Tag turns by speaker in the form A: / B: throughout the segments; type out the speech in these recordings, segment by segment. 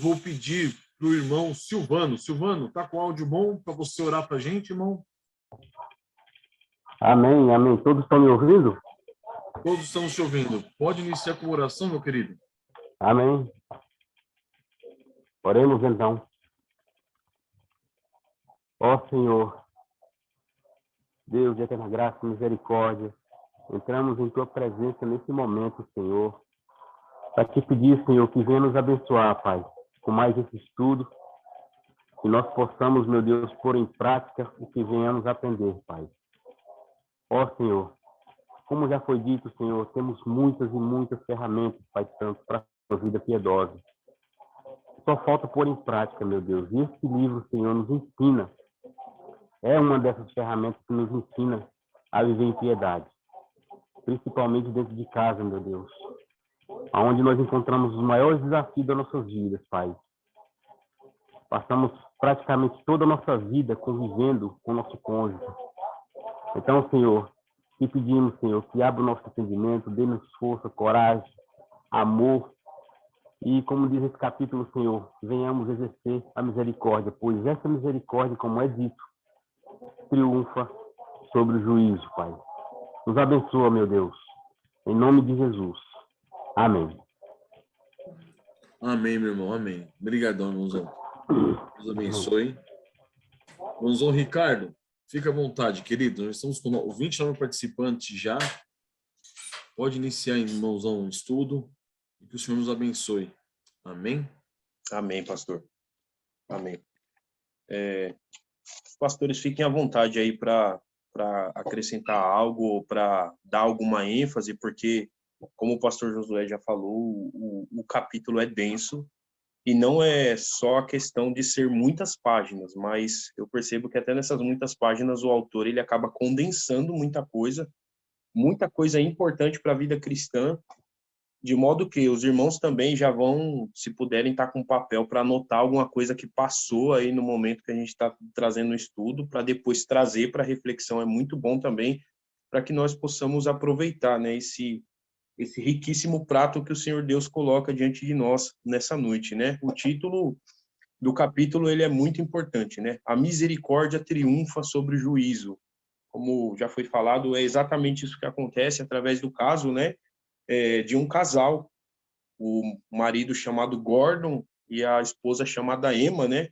A: vou pedir para o irmão Silvano. Silvano, está com áudio bom para você orar para a gente, irmão?
B: Amém, amém. Todos estão me ouvindo?
A: Todos estamos te ouvindo. Pode iniciar com oração, meu querido?
B: Amém. Oremos então. Ó Senhor, Deus de eterna graça e misericórdia, entramos em Tua presença nesse momento, Senhor, para te pedir, Senhor, que venha nos abençoar, Pai, com mais esse estudo, que nós possamos, meu Deus, pôr em prática o que venhamos aprender, Pai. Ó Senhor, como já foi dito, Senhor, temos muitas e muitas ferramentas, Pai Santo, para a vida piedosa. Só falta pôr em prática, meu Deus. E esse livro, Senhor, nos ensina. É uma dessas ferramentas que nos ensina a viver em piedade. Principalmente dentro de casa, meu Deus. Onde nós encontramos os maiores desafios das nossas vidas, Pai. Passamos praticamente toda a nossa vida convivendo com o nosso cônjuge. Então, Senhor, te pedimos, Senhor, que abra o nosso entendimento, dê-nos força, coragem, amor. E, como diz esse capítulo, Senhor, venhamos exercer a misericórdia, pois essa misericórdia, como é dito, triunfa sobre o juízo, Pai. Nos abençoa, meu Deus. Em nome de Jesus. Amém.
A: Amém, meu irmão. Amém. Obrigadão, irmãozão. Deus abençoe. Irmãozão Ricardo, fica à vontade, querido. Nós estamos com 29 participantes já. Pode iniciar, irmãozão, o estudo. E que o Senhor nos abençoe. Amém?
C: Amém, pastor. Amém. Os pastores fiquem à vontade aí para acrescentar algo ou para dar alguma ênfase, porque, como o pastor Josué já falou, o capítulo é denso e não é só a questão de ser muitas páginas, mas eu percebo que até nessas muitas páginas o autor ele acaba condensando muita coisa importante para a vida cristã, de modo que os irmãos também já vão, se puderem, estar com papel para anotar alguma coisa que passou aí no momento que a gente está trazendo o estudo, para depois trazer para reflexão. É muito bom também, para que nós possamos aproveitar, né, esse riquíssimo prato que o Senhor Deus coloca diante de nós nessa noite, né? O título do capítulo ele é muito importante, né? A misericórdia triunfa sobre o juízo. Como já foi falado, é exatamente isso que acontece através do caso, né? De um casal, o marido chamado Gordon e a esposa chamada Emma, né?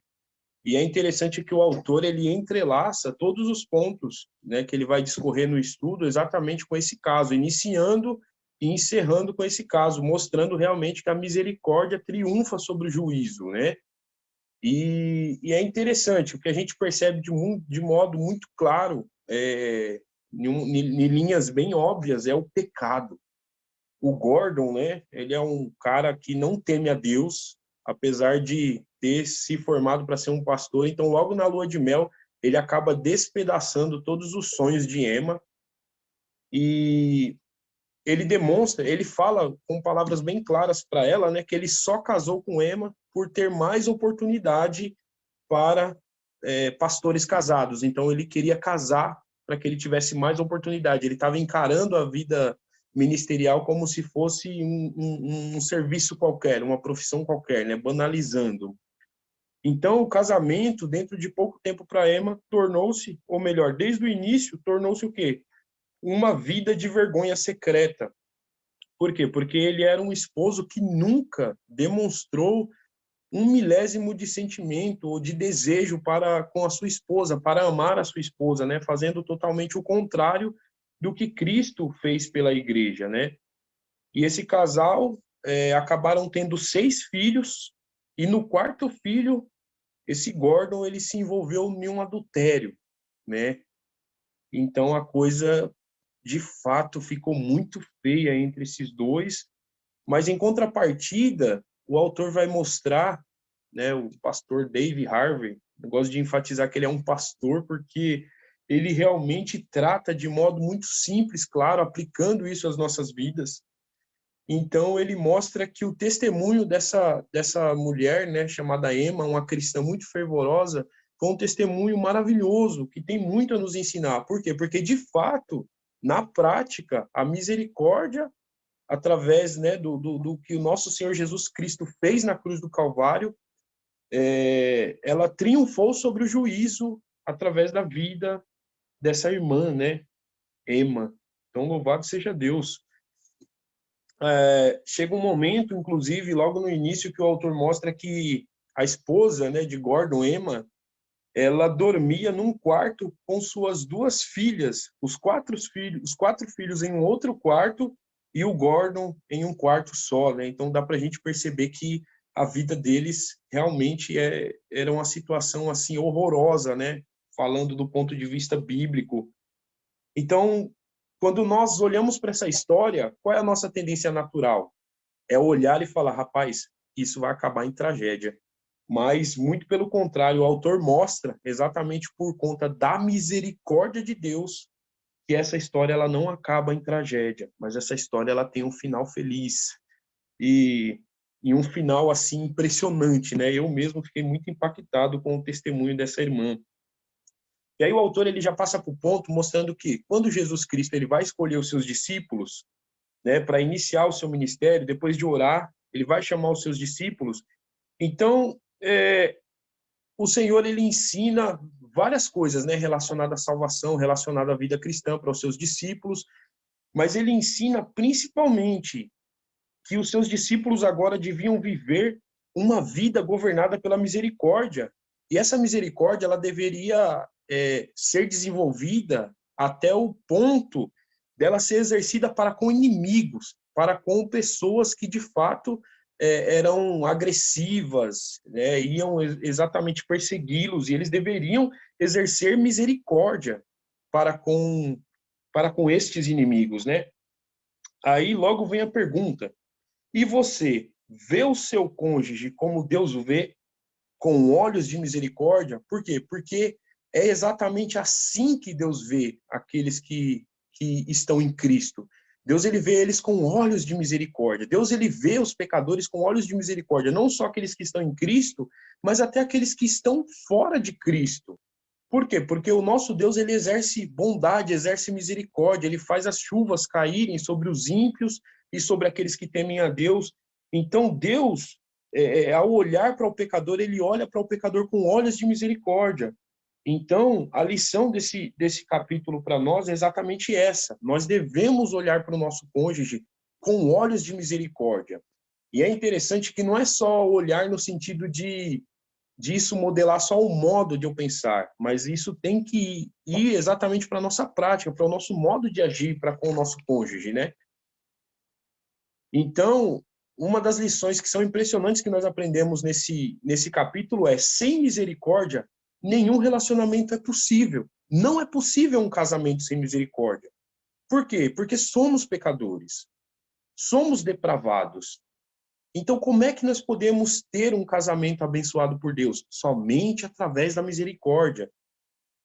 C: E é interessante que o autor ele entrelaça todos os pontos, né, que ele vai discorrer no estudo exatamente com esse caso, iniciando e encerrando com esse caso, mostrando realmente que a misericórdia triunfa sobre o juízo, né? E é interessante, o que a gente percebe de modo muito claro, em linhas bem óbvias, é o pecado. O Gordon, né, ele é um cara que não teme a Deus, apesar de ter se formado para ser um pastor. Então, logo na lua de mel, ele acaba despedaçando todos os sonhos de Emma. E ele demonstra, ele fala com palavras bem claras para ela, né, que ele só casou com Emma por ter mais oportunidade para pastores casados. Então, ele queria casar para que ele tivesse mais oportunidade. Ele estava encarando a vida ministerial como se fosse um serviço qualquer, uma profissão qualquer, né? Banalizando. Então, o casamento, dentro de pouco tempo para Emma, tornou-se, ou melhor, desde o início, tornou-se o quê? Uma vida de vergonha secreta. Por quê? Porque ele era um esposo que nunca demonstrou um milésimo de sentimento ou de desejo para com a sua esposa, para amar a sua esposa, né? Fazendo totalmente o contrário do que Cristo fez pela igreja, né? E esse casal acabaram tendo 6 filhos, e no 4º filho, esse Gordon, ele se envolveu em um adultério, né? Então a coisa, de fato, ficou muito feia entre esses dois, mas em contrapartida, o autor vai mostrar, né, o pastor Dave Harvey, eu gosto de enfatizar que ele é um pastor porque ele realmente trata de modo muito simples, claro, aplicando isso às nossas vidas. Então, ele mostra que o testemunho dessa mulher, né, chamada Emma, uma cristã muito fervorosa, foi um testemunho maravilhoso, que tem muito a nos ensinar. Por quê? Porque, de fato, na prática, a misericórdia através, né, do que o nosso Senhor Jesus Cristo fez na cruz do Calvário, ela triunfou sobre o juízo através da vida dessa irmã, né, Emma. Então, louvado seja Deus. Chega um momento, inclusive, logo no início, que o autor mostra que a esposa, né, de Gordon, Emma, ela dormia num quarto com suas 2 filhas, os quatro filhos em um outro quarto e o Gordon em um quarto só, né? Então dá para a gente perceber que a vida deles realmente era uma situação assim horrorosa, né? Falando do ponto de vista bíblico. Então, quando nós olhamos para essa história, qual é a nossa tendência natural? É olhar e falar, rapaz, isso vai acabar em tragédia. Mas, muito pelo contrário, o autor mostra, exatamente por conta da misericórdia de Deus, que essa história ela não acaba em tragédia, mas essa história ela tem um final feliz. E um final, assim, impressionante, né? Eu mesmo fiquei muito impactado com o testemunho dessa irmã. E aí o autor ele já passa para o ponto mostrando que, quando Jesus Cristo ele vai escolher os seus discípulos, né, para iniciar o seu ministério, depois de orar, ele vai chamar os seus discípulos. Então, o Senhor ele ensina várias coisas, né, relacionadas à salvação, relacionadas à vida cristã para os seus discípulos, mas ele ensina principalmente que os seus discípulos agora deviam viver uma vida governada pela misericórdia. E essa misericórdia ela deveria ser desenvolvida até o ponto dela ser exercida para com inimigos, para com pessoas que de fato eram agressivas, né, iam exatamente persegui-los, e eles deveriam exercer misericórdia para com estes inimigos, né? Aí logo vem a pergunta: e você vê o seu cônjuge como Deus o vê, com olhos de misericórdia? Por quê? Porque é exatamente assim que Deus vê aqueles que estão em Cristo. Deus ele vê eles com olhos de misericórdia. Deus ele vê os pecadores com olhos de misericórdia, não só aqueles que estão em Cristo, mas até aqueles que estão fora de Cristo. Por quê? Porque o nosso Deus ele exerce bondade, exerce misericórdia, ele faz as chuvas caírem sobre os ímpios e sobre aqueles que temem a Deus. Então Deus, ao olhar para o pecador, ele olha para o pecador com olhos de misericórdia. Então, a lição desse capítulo para nós é exatamente essa. Nós devemos olhar para o nosso cônjuge com olhos de misericórdia. E é interessante que não é só olhar no sentido de isso modelar só o modo de eu pensar, mas isso tem que ir exatamente para a nossa prática, para o nosso modo de agir para com o nosso cônjuge, né? Então, uma das lições que são impressionantes que nós aprendemos nesse capítulo é: sem misericórdia, nenhum relacionamento é possível. Não é possível um casamento sem misericórdia. Por quê? Porque somos pecadores. Somos depravados. Então, como é que nós podemos ter um casamento abençoado por Deus? Somente através da misericórdia.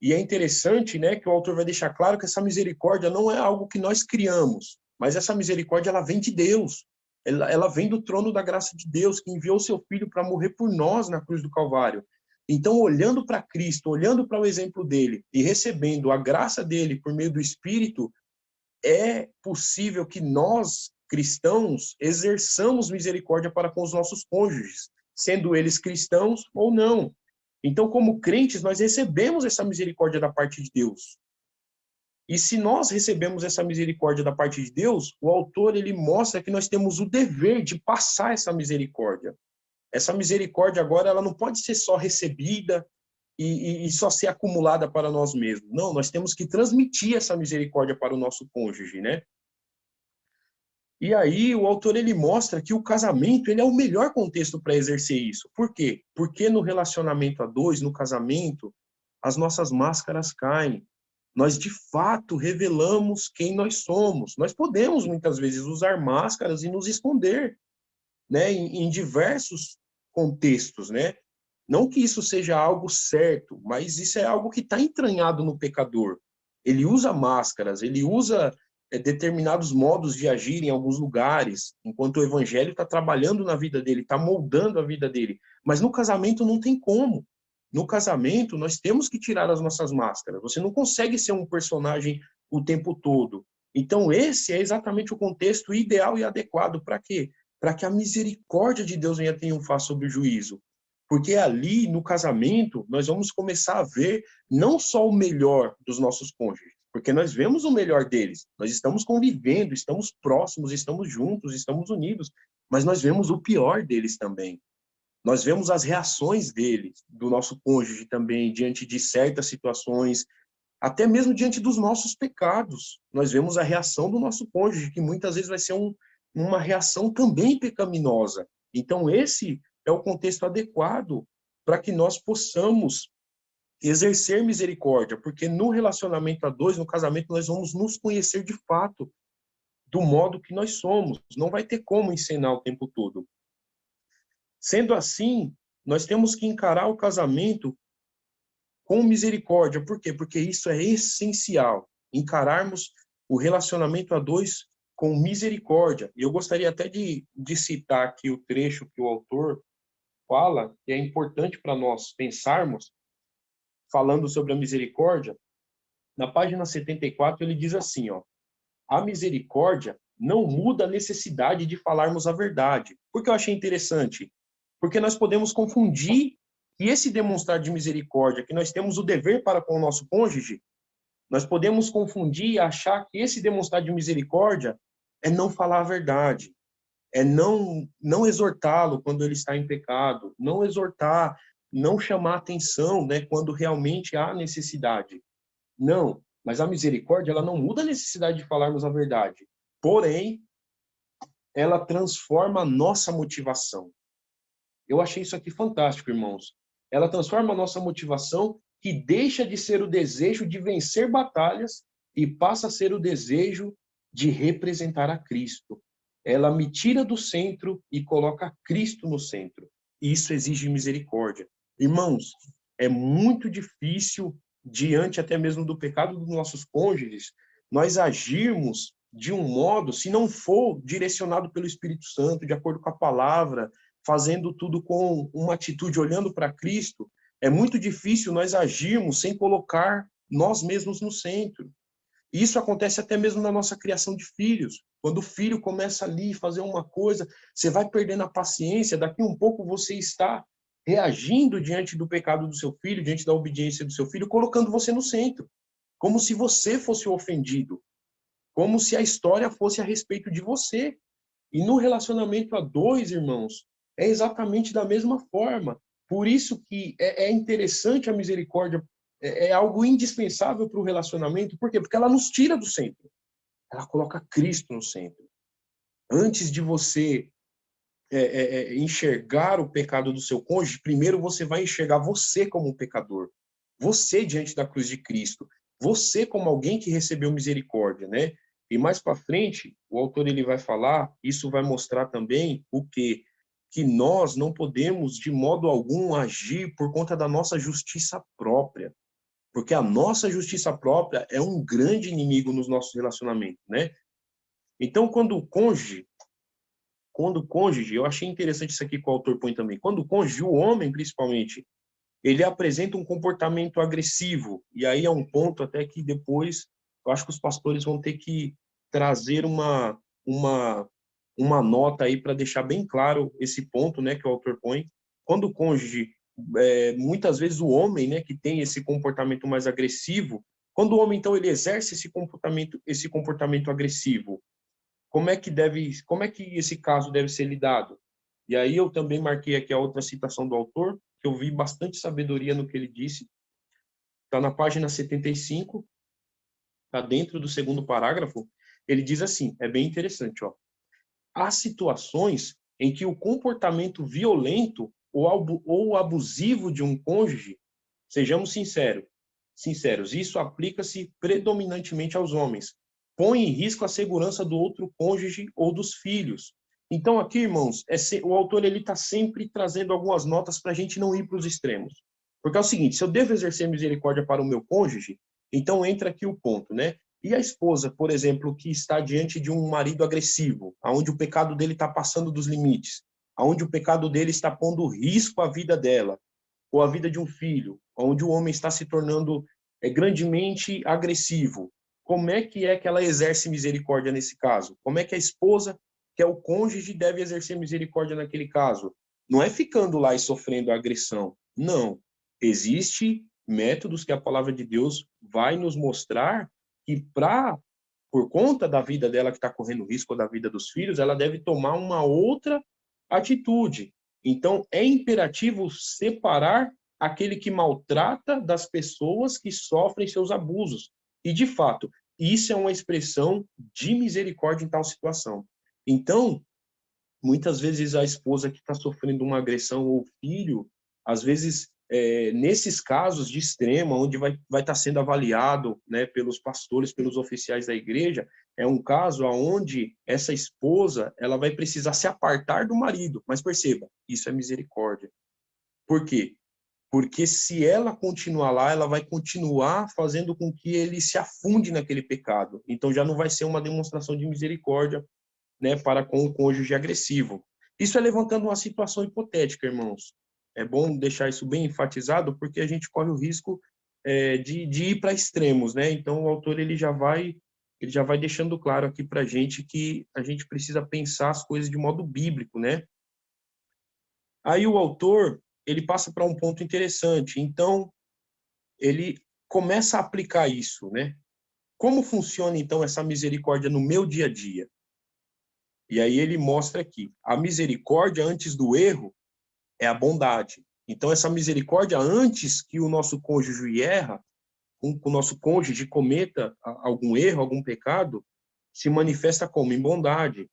C: E é interessante, né, que o autor vai deixar claro que essa misericórdia não é algo que nós criamos, mas essa misericórdia ela vem de Deus. Ela vem do trono da graça de Deus, que enviou o seu Filho para morrer por nós na cruz do Calvário. Então, olhando para Cristo, olhando para o exemplo dele e recebendo a graça dele por meio do Espírito, é possível que nós, cristãos, exerçamos misericórdia para com os nossos cônjuges, sendo eles cristãos ou não. Então, como crentes, nós recebemos essa misericórdia da parte de Deus. E se nós recebemos essa misericórdia da parte de Deus, o autor ele mostra que nós temos o dever de passar essa misericórdia. Essa misericórdia agora ela não pode ser só recebida e só ser acumulada para nós mesmos. Não, nós temos que transmitir essa misericórdia para o nosso cônjuge, né? E aí o autor ele mostra que o casamento ele é o melhor contexto para exercer isso. Por quê? Porque no relacionamento a dois, no casamento, as nossas máscaras caem. Nós de fato revelamos quem nós somos. Nós podemos muitas vezes usar máscaras e nos esconder, né, em diversos contextos, né? Não que isso seja algo certo, mas isso é algo que está entranhado no pecador. Ele usa máscaras, ele usa determinados modos de agir em alguns lugares, enquanto o evangelho está trabalhando na vida dele, está moldando a vida dele. Mas no casamento não tem como. No casamento, nós temos que tirar as nossas máscaras. Você não consegue ser um personagem o tempo todo. Então, esse é exatamente o contexto ideal e adequado para quê? Para que a misericórdia de Deus venha triunfar sobre o juízo. Porque ali, no casamento, nós vamos começar a ver não só o melhor dos nossos cônjuges, porque nós vemos o melhor deles, nós estamos convivendo, estamos próximos, estamos juntos, estamos unidos, mas nós vemos o pior deles também. Nós vemos as reações deles, do nosso cônjuge também, diante de certas situações, até mesmo diante dos nossos pecados. Nós vemos a reação do nosso cônjuge, que muitas vezes vai ser uma reação também pecaminosa. Então, esse é o contexto adequado para que nós possamos exercer misericórdia, porque no relacionamento a dois, no casamento, nós vamos nos conhecer de fato, do modo que nós somos. Não vai ter como encenar o tempo todo. Sendo assim, nós temos que encarar o casamento com misericórdia. Por quê? Porque isso é essencial, encararmos o relacionamento a dois com misericórdia. E eu gostaria até de citar aqui o trecho que o autor fala, que é importante para nós pensarmos, falando sobre a misericórdia. Na página 74, ele diz assim, ó, a misericórdia não muda a necessidade de falarmos a verdade. Por que eu achei interessante? Porque nós podemos confundir que esse demonstrar de misericórdia, que nós temos o dever para com o nosso cônjuge, nós podemos confundir e achar que esse demonstrar de misericórdia é não falar a verdade, é não exortá-lo quando ele está em pecado, não exortar, não chamar atenção, né, quando realmente há necessidade. Não, mas a misericórdia, ela não muda a necessidade de falarmos a verdade. Porém, ela transforma a nossa motivação. Eu achei isso aqui fantástico, irmãos. Ela transforma a nossa motivação, que deixa de ser o desejo de vencer batalhas e passa a ser o desejo de representar a Cristo. Ela me tira do centro e coloca Cristo no centro. Isso exige misericórdia. Irmãos, é muito difícil, diante até mesmo do pecado dos nossos cônjuges, nós agirmos de um modo, se não for direcionado pelo Espírito Santo, de acordo com a palavra, fazendo tudo com uma atitude olhando para Cristo, é muito difícil nós agirmos sem colocar nós mesmos no centro. Isso acontece até mesmo na nossa criação de filhos. Quando o filho começa ali a fazer uma coisa, você vai perdendo a paciência, daqui um pouco você está reagindo diante do pecado do seu filho, diante da obediência do seu filho, colocando você no centro, como se você fosse o ofendido, como se a história fosse a respeito de você. E no relacionamento a dois, irmãos, é exatamente da mesma forma. Por isso que é interessante a misericórdia, é algo indispensável para o relacionamento. Por quê? Porque ela nos tira do centro. Ela coloca Cristo no centro. Antes de você enxergar o pecado do seu cônjuge, primeiro você vai enxergar você como um pecador. Você diante da cruz de Cristo. Você como alguém que recebeu misericórdia, né? E mais para frente, o autor ele vai falar, isso vai mostrar também o quê? Que nós não podemos de modo algum agir por conta da nossa justiça própria. Porque a nossa justiça própria é um grande inimigo nos nossos relacionamentos, né? Então, quando o cônjuge, eu achei interessante isso aqui que o autor põe também, quando o cônjuge, o homem principalmente, ele apresenta um comportamento agressivo, e aí é um ponto até que depois eu acho que os pastores vão ter que trazer uma nota aí para deixar bem claro esse ponto, né, que o autor põe. Quando o cônjuge, muitas vezes o homem, né, que tem esse comportamento mais agressivo, quando o homem então ele exerce esse comportamento agressivo, como é que esse caso deve ser lidado? E aí eu também marquei aqui a outra citação do autor, que eu vi bastante sabedoria no que ele disse. Está na página 75, está dentro do segundo parágrafo. Ele diz assim, é bem interessante, ó. Há situações em que o comportamento violento ou abusivo de um cônjuge, sejamos sinceros, isso aplica-se predominantemente aos homens, põe em risco a segurança do outro cônjuge ou dos filhos. Então aqui, irmãos, o autor ele está sempre trazendo algumas notas para a gente não ir para os extremos. Porque é o seguinte, se eu devo exercer misericórdia para o meu cônjuge, então entra aqui o ponto, né? E a esposa, por exemplo, que está diante de um marido agressivo, onde o pecado dele está passando dos limites, onde o pecado dele está pondo risco à vida dela, ou à vida de um filho, onde o homem está se tornando grandemente agressivo. como é que ela exerce misericórdia nesse caso? Como é que a esposa, que é o cônjuge, deve exercer misericórdia naquele caso? Não é ficando lá e sofrendo agressão. Não. Existem métodos que a palavra de Deus vai nos mostrar que por conta da vida dela que está correndo risco, ou da vida dos filhos, ela deve tomar uma outra atitude. Então, é imperativo separar aquele que maltrata das pessoas que sofrem seus abusos. E, de fato, isso é uma expressão de misericórdia em tal situação. Então, muitas vezes a esposa que está sofrendo uma agressão ou o filho, às vezes, nesses casos de extrema, onde vai estar sendo avaliado, né, pelos pastores, pelos oficiais da igreja, é um caso onde essa esposa ela vai precisar se apartar do marido. Mas perceba, isso é misericórdia. Por quê? Porque se ela continuar lá, ela vai continuar fazendo com que ele se afunde naquele pecado. Então já não vai ser uma demonstração de misericórdia, né, para com o cônjuge agressivo. Isso é levantando uma situação hipotética, irmãos. É bom deixar isso bem enfatizado, porque a gente corre o risco de ir para extremos, né? Então o autor ele já vai deixando claro aqui para a gente que a gente precisa pensar as coisas de modo bíblico, né? Aí o autor ele passa para um ponto interessante. Então ele começa a aplicar isso, né? Como funciona então essa misericórdia no meu dia a dia? E aí ele mostra aqui, a misericórdia antes do erro é a bondade. Então essa misericórdia antes que o nosso cônjuge erra, o nosso cônjuge cometa algum erro, algum pecado, se manifesta como em bondade.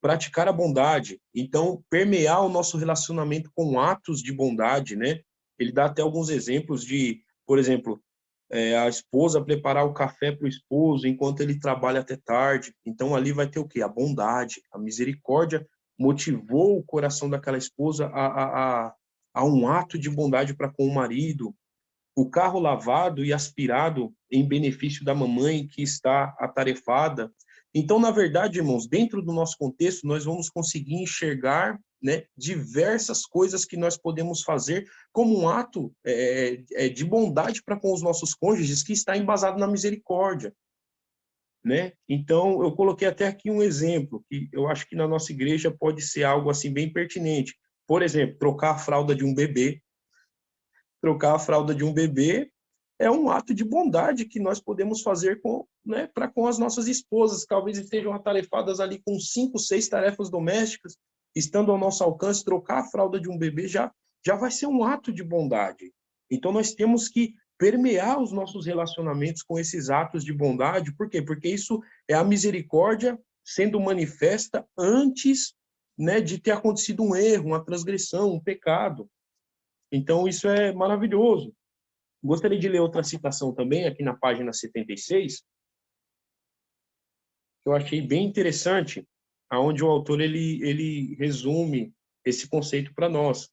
C: Praticar a bondade, então permear o nosso relacionamento com atos de bondade, né? Ele dá até alguns exemplos de, por exemplo, a esposa preparar o café para o esposo enquanto ele trabalha até tarde. Então, ali vai ter o quê? A bondade, a misericórdia motivou o coração daquela esposa a um ato de bondade para com o marido. O carro lavado e aspirado em benefício da mamãe que está atarefada. Então, na verdade, irmãos, dentro do nosso contexto, nós vamos conseguir enxergar, né, diversas coisas que nós podemos fazer como um ato de bondade para com os nossos cônjuges que está embasado na misericórdia, né? Então, eu coloquei até aqui um exemplo que eu acho que na nossa igreja pode ser algo assim bem pertinente. Por exemplo, trocar a fralda de um bebê. Trocar a fralda de um bebê é um ato de bondade que nós podemos fazer para com as nossas esposas, que talvez estejam atarefadas ali com 5, 6 tarefas domésticas, estando ao nosso alcance, trocar a fralda de um bebê já vai ser um ato de bondade. Então, nós temos que permear os nossos relacionamentos com esses atos de bondade. Por quê? Porque isso é a misericórdia sendo manifesta antes, né, de ter acontecido um erro, uma transgressão, um pecado. Então, isso é maravilhoso. Gostaria de ler outra citação também, aqui na página 76, que eu achei bem interessante, aonde o autor ele resume esse conceito para nós.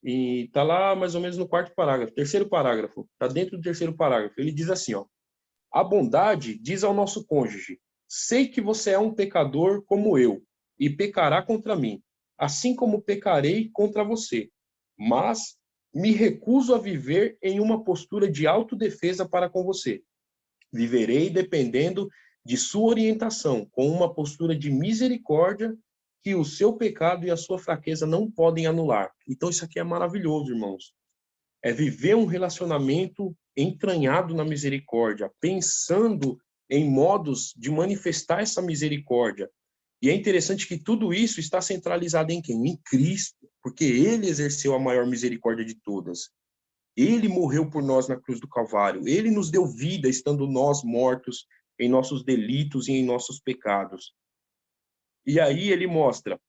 C: E está lá mais ou menos no quarto parágrafo, terceiro parágrafo, está dentro do terceiro parágrafo. Ele diz assim, ó, a bondade diz ao nosso cônjuge, sei que você é um pecador como eu, e pecará contra mim, assim como pecarei contra você. Mas me recuso a viver em uma postura de autodefesa para com você. Viverei dependendo de sua orientação, com uma postura de misericórdia que o seu pecado e a sua fraqueza não podem anular. Então isso aqui é maravilhoso, irmãos. É viver um relacionamento entranhado na misericórdia, pensando em modos de manifestar essa misericórdia. E é interessante que tudo isso está centralizado em quem? Em Cristo, porque ele exerceu a maior misericórdia de todas. Ele morreu por nós na cruz do Calvário. Ele nos deu vida, estando nós mortos em nossos delitos e em nossos pecados. E aí ele mostra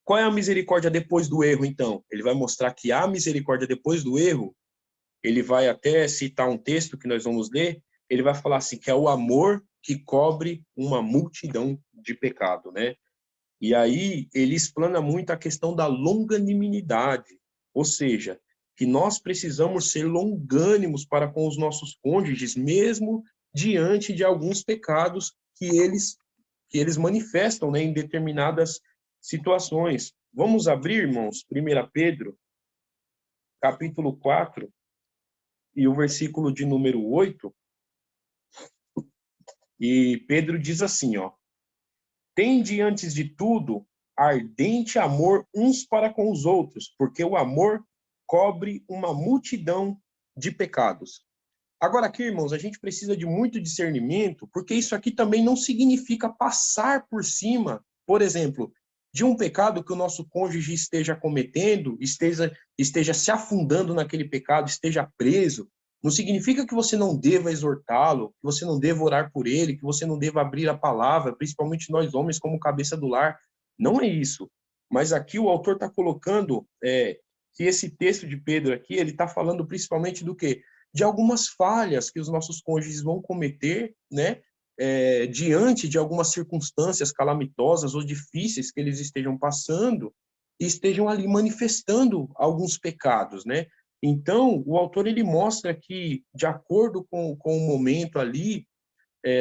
C: qual é a misericórdia depois do erro, então. Ele vai mostrar que há misericórdia depois do erro. Ele vai até citar um texto que nós vamos ler. Ele vai falar assim, que é o amor que cobre uma multidão de pecado, né? E aí ele explana muito a questão da longanimidade, ou seja, que nós precisamos ser longânimos para com os nossos cônjuges, mesmo diante de alguns pecados que eles manifestam, né, em determinadas situações. Vamos abrir, irmãos, 1 Pedro, capítulo 4, e o versículo de número 8. E Pedro diz assim, ó: tende antes de tudo ardente amor uns para com os outros, porque o amor cobre uma multidão de pecados. Agora aqui, irmãos, a gente precisa de muito discernimento, porque isso aqui também não significa passar por cima, por exemplo, de um pecado que o nosso cônjuge esteja cometendo, esteja se afundando naquele pecado, esteja preso. Não significa que você não deva exortá-lo, que você não deva orar por ele, que você não deva abrir a palavra, principalmente nós homens como cabeça do lar. Não é isso. Mas aqui o autor está colocando que esse texto de Pedro aqui, ele está falando principalmente do quê? De algumas falhas que os nossos cônjuges vão cometer, né? Diante de algumas circunstâncias calamitosas ou difíceis que eles estejam passando e estejam ali manifestando alguns pecados, né? Então, o autor ele mostra que, de acordo com o momento ali,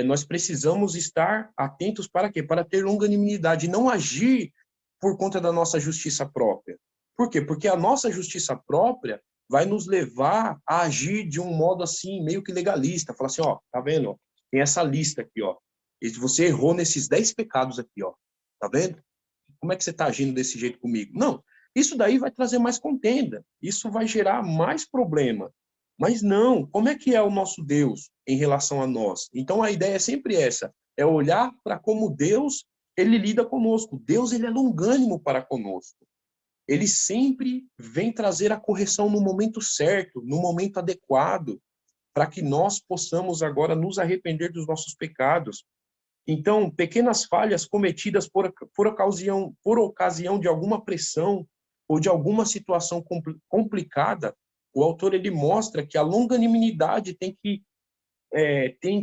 C: nós precisamos estar atentos para quê? Para ter longanimidade, não agir por conta da nossa justiça própria. Por quê? Porque a nossa justiça própria vai nos levar a agir de um modo assim, meio que legalista. Falar assim, ó, tá vendo? Tem essa lista aqui, ó. E você errou nesses 10 pecados aqui, ó. Tá vendo? Como é que você está agindo desse jeito comigo? Não, isso daí vai trazer mais contenda. Isso vai gerar mais problema. Mas não, como é que é o nosso Deus em relação a nós? Então a ideia é sempre essa, é olhar para como Deus, ele lida conosco. Deus, ele é longânimo para conosco. Ele sempre vem trazer a correção no momento certo, no momento adequado, para que nós possamos agora nos arrepender dos nossos pecados. Então, pequenas falhas cometidas por ocasião de alguma pressão ou de alguma situação complicada, o autor ele mostra que a longanimidade tem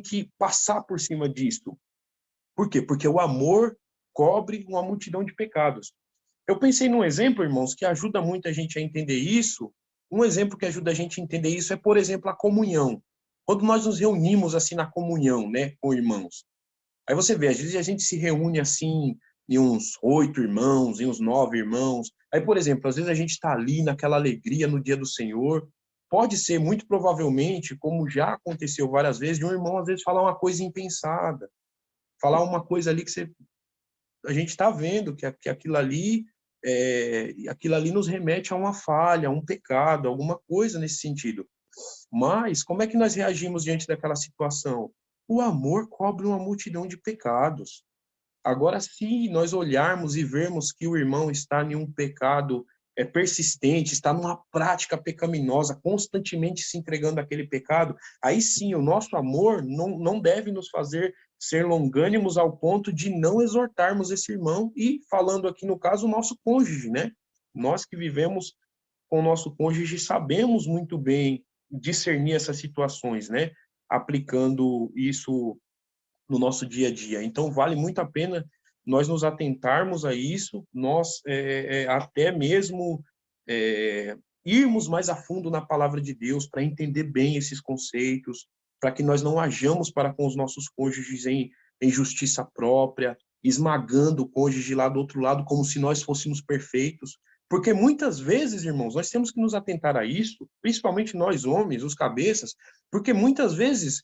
C: que passar por cima disso. Por quê? Porque o amor cobre uma multidão de pecados. Eu pensei num exemplo, irmãos, que ajuda muito a gente a entender isso. Um exemplo que ajuda a gente a entender isso é, por exemplo, a comunhão. Quando nós nos reunimos assim na comunhão, né, com irmãos. Aí você vê, às vezes a gente se reúne assim em uns 8 irmãos, em uns 9 irmãos. Aí, por exemplo, às vezes a gente está ali naquela alegria no dia do Senhor. Pode ser, muito provavelmente, como já aconteceu várias vezes, de um irmão às vezes falar uma coisa impensada, falar uma coisa ali que a gente está vendo que aquilo ali nos remete a uma falha, a um pecado, alguma coisa nesse sentido. Mas como é que nós reagimos diante daquela situação? O amor cobre uma multidão de pecados. Agora, se nós olharmos e vermos que o irmão está em um pecado persistente, está numa prática pecaminosa, constantemente se entregando àquele pecado, aí sim, o nosso amor não deve nos fazer ser longânimos ao ponto de não exortarmos esse irmão e, falando aqui no caso, o nosso cônjuge, né? Nós que vivemos com o nosso cônjuge sabemos muito bem discernir essas situações, né? Aplicando isso no nosso dia a dia. Então, vale muito a pena nós nos atentarmos a isso, nós até mesmo irmos mais a fundo na palavra de Deus para entender bem esses conceitos, para que nós não hajamos para com os nossos cônjuges em justiça própria, esmagando o cônjuge lá do outro lado como se nós fôssemos perfeitos. Porque muitas vezes, irmãos, nós temos que nos atentar a isso, principalmente nós homens, os cabeças, porque muitas vezes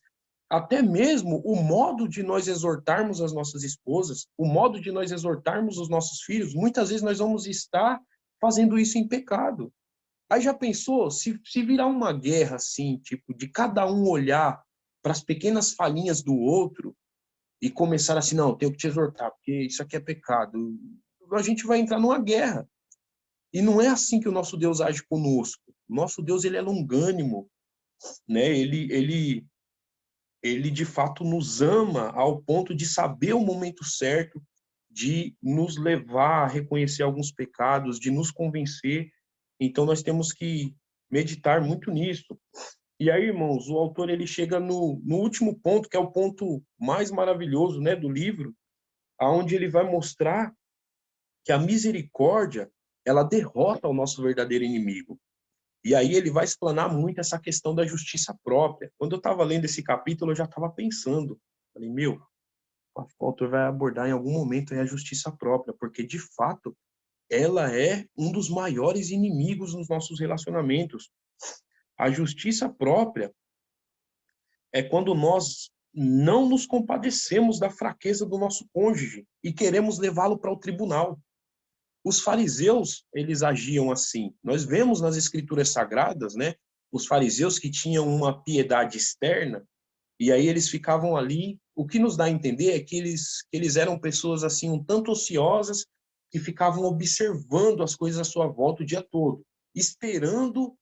C: até mesmo o modo de nós exortarmos as nossas esposas, o modo de nós exortarmos os nossos filhos, muitas vezes nós vamos estar fazendo isso em pecado. Aí já pensou, se virar uma guerra assim, tipo, de cada um olhar para as pequenas falhinhas do outro e começar assim, não, tenho que te exortar, porque isso aqui é pecado, a gente vai entrar numa guerra. E não é assim que o nosso Deus age conosco. Nosso Deus, ele é longânimo, né? Ele de fato nos ama ao ponto de saber o momento certo, de nos levar a reconhecer alguns pecados, de nos convencer. Então nós temos que meditar muito nisso. E aí, irmãos, o autor ele chega no último ponto, que é o ponto mais maravilhoso, né, do livro, aonde ele vai mostrar que a misericórdia, ela derrota o nosso verdadeiro inimigo. E aí ele vai explanar muito essa questão da justiça própria. Quando eu estava lendo esse capítulo, eu já estava pensando, falei, meu, o autor vai abordar em algum momento a justiça própria, porque de fato ela é um dos maiores inimigos nos nossos relacionamentos. A justiça própria é quando nós não nos compadecemos da fraqueza do nosso cônjuge e queremos levá-lo para o tribunal. Os fariseus, eles agiam assim. Nós vemos nas escrituras sagradas, né, os fariseus que tinham uma piedade externa, e aí eles ficavam ali. O que nos dá a entender é que eles eram pessoas assim um tanto ociosas, que ficavam observando as coisas à sua volta o dia todo, esperando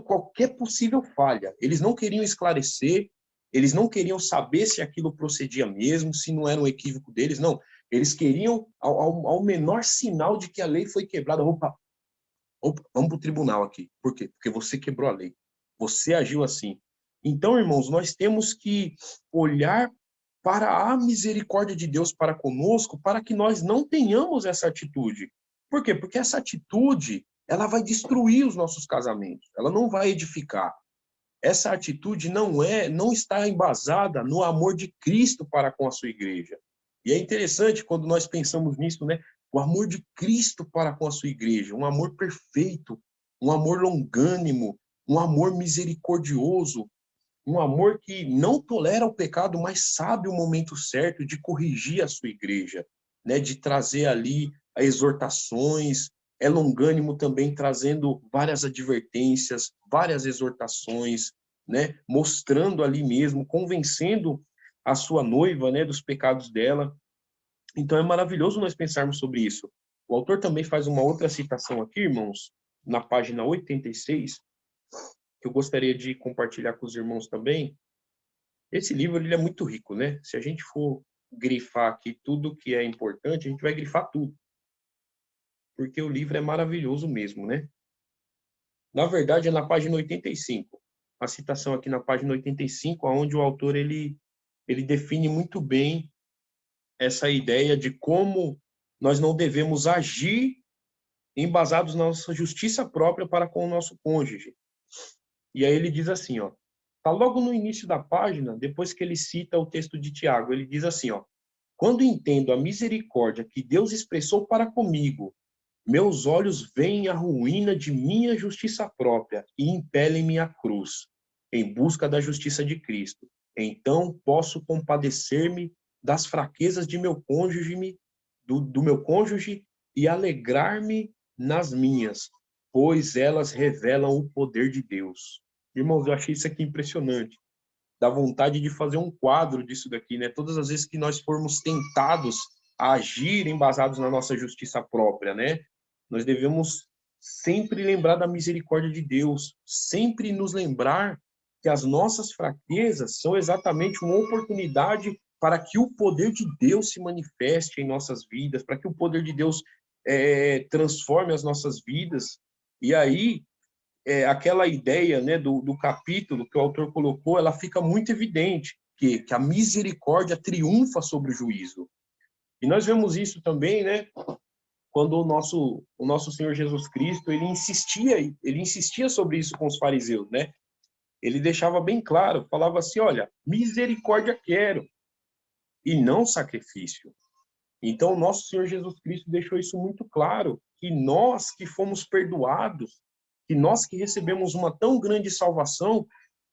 C: qualquer possível falha. Eles não queriam esclarecer, eles não queriam saber se aquilo procedia mesmo, se não era um equívoco deles, não. Eles queriam, ao menor sinal de que a lei foi quebrada, opa, vamos para o tribunal aqui. Por quê? Porque você quebrou a lei. Você agiu assim. Então, irmãos, nós temos que olhar para a misericórdia de Deus para conosco, para que nós não tenhamos essa atitude. Por quê? Porque essa atitude, ela vai destruir os nossos casamentos. Ela não vai edificar. Essa atitude não está embasada no amor de Cristo para com a sua igreja. E é interessante quando nós pensamos nisso, né? O amor de Cristo para com a sua igreja, um amor perfeito, um amor longânimo, um amor misericordioso, um amor que não tolera o pecado, mas sabe o momento certo de corrigir a sua igreja, né? De trazer ali exortações, é longânimo também trazendo várias advertências, várias exortações, né? Mostrando ali mesmo, convencendo a sua noiva, né, dos pecados dela. Então é maravilhoso nós pensarmos sobre isso. O autor também faz uma outra citação aqui, irmãos, na página 86, que eu gostaria de compartilhar com os irmãos também. Esse livro ele é muito rico, né? Se a gente for grifar aqui tudo que é importante, a gente vai grifar tudo. Porque o livro é maravilhoso mesmo, né? Na verdade, é na página 85. A citação aqui na página 85, onde o autor ele define muito bem essa ideia de como nós não devemos agir embasados na nossa justiça própria para com o nosso cônjuge. E aí ele diz assim, ó, tá logo no início da página, depois que ele cita o texto de Tiago, ele diz assim, ó, quando entendo a misericórdia que Deus expressou para comigo, meus olhos veem a ruína de minha justiça própria e impelem-me à cruz, em busca da justiça de Cristo. Então posso compadecer-me das fraquezas de meu cônjuge, do meu cônjuge, e alegrar-me nas minhas, pois elas revelam o poder de Deus. Irmãos, eu achei isso aqui impressionante. Dá vontade de fazer um quadro disso daqui, né? Todas as vezes que nós formos tentados a agir embasados na nossa justiça própria, né? Nós devemos sempre lembrar da misericórdia de Deus, sempre nos lembrar que as nossas fraquezas são exatamente uma oportunidade para que o poder de Deus se manifeste em nossas vidas, para que o poder de Deus transforme as nossas vidas. E aí, aquela ideia, né, do capítulo que o autor colocou, ela fica muito evidente, que a misericórdia triunfa sobre o juízo. E nós vemos isso também, né, quando o nosso Senhor Jesus Cristo, ele insistia sobre isso com os fariseus, né? Ele deixava bem claro, falava assim, olha, misericórdia quero, e não sacrifício. Então, o nosso Senhor Jesus Cristo deixou isso muito claro, que nós que fomos perdoados, que nós que recebemos uma tão grande salvação,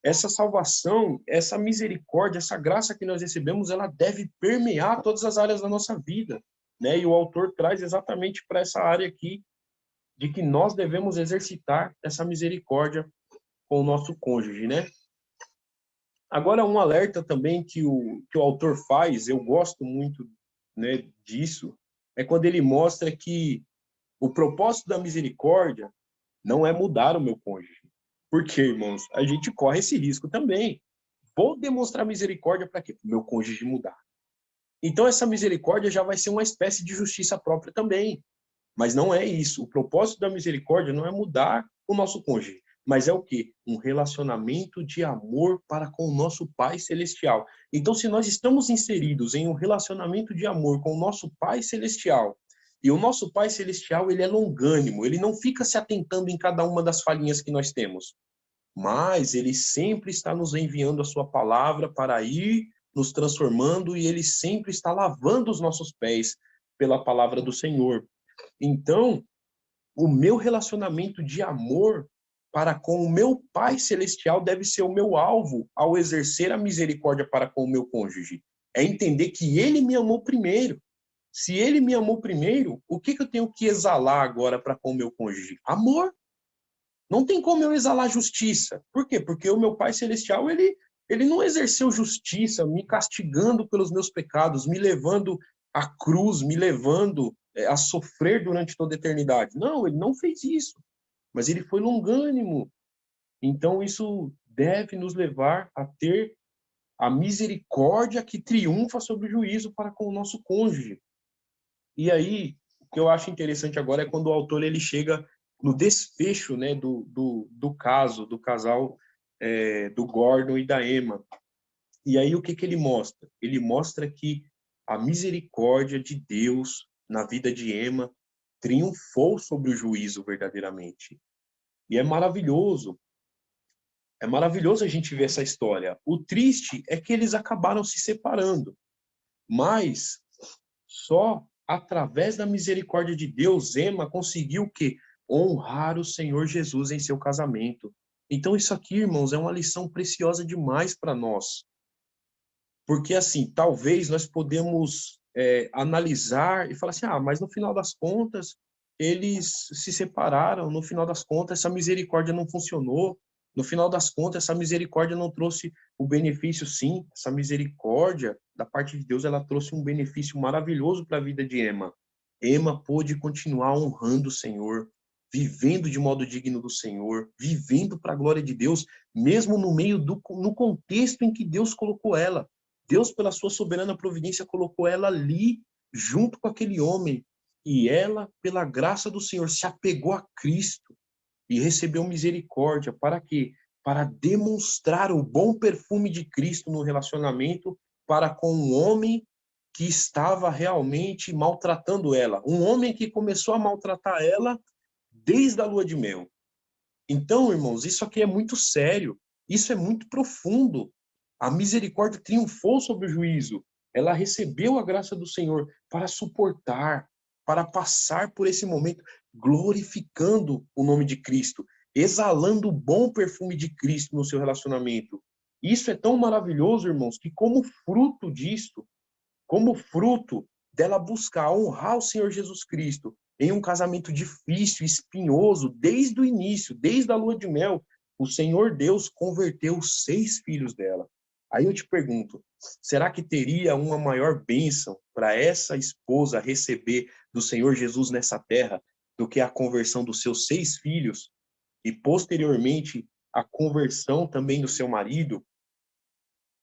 C: essa misericórdia, essa graça que nós recebemos, ela deve permear todas as áreas da nossa vida, né? E o autor traz exatamente para essa área aqui, de que nós devemos exercitar essa misericórdia com o nosso cônjuge, né? Agora, um alerta também que o autor faz, eu gosto muito, né, disso, é quando ele mostra que o propósito da misericórdia não é mudar o meu cônjuge. Por quê, irmãos? A gente corre esse risco também. Vou demonstrar misericórdia para quê? Para o meu cônjuge mudar. Então, essa misericórdia já vai ser uma espécie de justiça própria também. Mas não é isso. O propósito da misericórdia não é mudar o nosso cônjuge, mas é o quê? Um relacionamento de amor para com o nosso Pai Celestial. Então, se nós estamos inseridos em um relacionamento de amor com o nosso Pai Celestial, e o nosso Pai Celestial, ele é longânimo, ele não fica se atentando em cada uma das falhinhas que nós temos, mas ele sempre está nos enviando a sua palavra para ir nos transformando, e ele sempre está lavando os nossos pés pela palavra do Senhor. Então, o meu relacionamento de amor para com o meu Pai Celestial deve ser o meu alvo ao exercer a misericórdia para com o meu cônjuge. É entender que ele me amou primeiro. Se ele me amou primeiro, o que eu tenho que exalar agora para com o meu cônjuge? Amor. Não tem como eu exalar justiça. Por quê? Porque o meu Pai Celestial, ele não exerceu justiça me castigando pelos meus pecados, me levando à cruz, me levando a sofrer durante toda a eternidade. Não, ele não fez isso. Mas ele foi longânimo. Então, isso deve nos levar a ter a misericórdia que triunfa sobre o juízo para com o nosso cônjuge. E aí, o que eu acho interessante agora é quando o autor ele chega no desfecho, né, do caso, do casal do Gordon e da Emma. E aí, o que ele mostra? Ele mostra que a misericórdia de Deus na vida de Emma triunfou sobre o juízo verdadeiramente. E é maravilhoso. É maravilhoso a gente ver essa história. O triste é que eles acabaram se separando. Mas só através da misericórdia de Deus, Emma conseguiu o quê? Honrar o Senhor Jesus em seu casamento. Então isso aqui, irmãos, é uma lição preciosa demais para nós. Porque assim, talvez nós podemos analisar e falar assim, mas no final das contas, eles se separaram, no final das contas, essa misericórdia não funcionou, no final das contas, essa misericórdia não trouxe o benefício, sim, essa misericórdia da parte de Deus, ela trouxe um benefício maravilhoso para a vida de Emma. Emma pôde continuar honrando o Senhor, vivendo de modo digno do Senhor, vivendo para a glória de Deus, mesmo no meio no contexto em que Deus colocou ela. Deus, pela sua soberana providência, colocou ela ali, junto com aquele homem, e ela, pela graça do Senhor, se apegou a Cristo e recebeu misericórdia. Para quê? Para demonstrar o bom perfume de Cristo no relacionamento para com um homem que estava realmente maltratando ela. Um homem que começou a maltratar ela desde a lua de mel. Então, irmãos, isso aqui é muito sério. Isso é muito profundo. A misericórdia triunfou sobre o juízo. Ela recebeu a graça do Senhor para suportar, para passar por esse momento, glorificando o nome de Cristo, exalando o bom perfume de Cristo no seu relacionamento. Isso é tão maravilhoso, irmãos, que como fruto disto, como fruto dela buscar honrar o Senhor Jesus Cristo em um casamento difícil, espinhoso, desde o início, desde a lua de mel, o Senhor Deus converteu os 6 filhos dela. Aí eu te pergunto, será que teria uma maior bênção para essa esposa receber do Senhor Jesus nessa terra do que a conversão dos seus 6 filhos e, posteriormente, a conversão também do seu marido?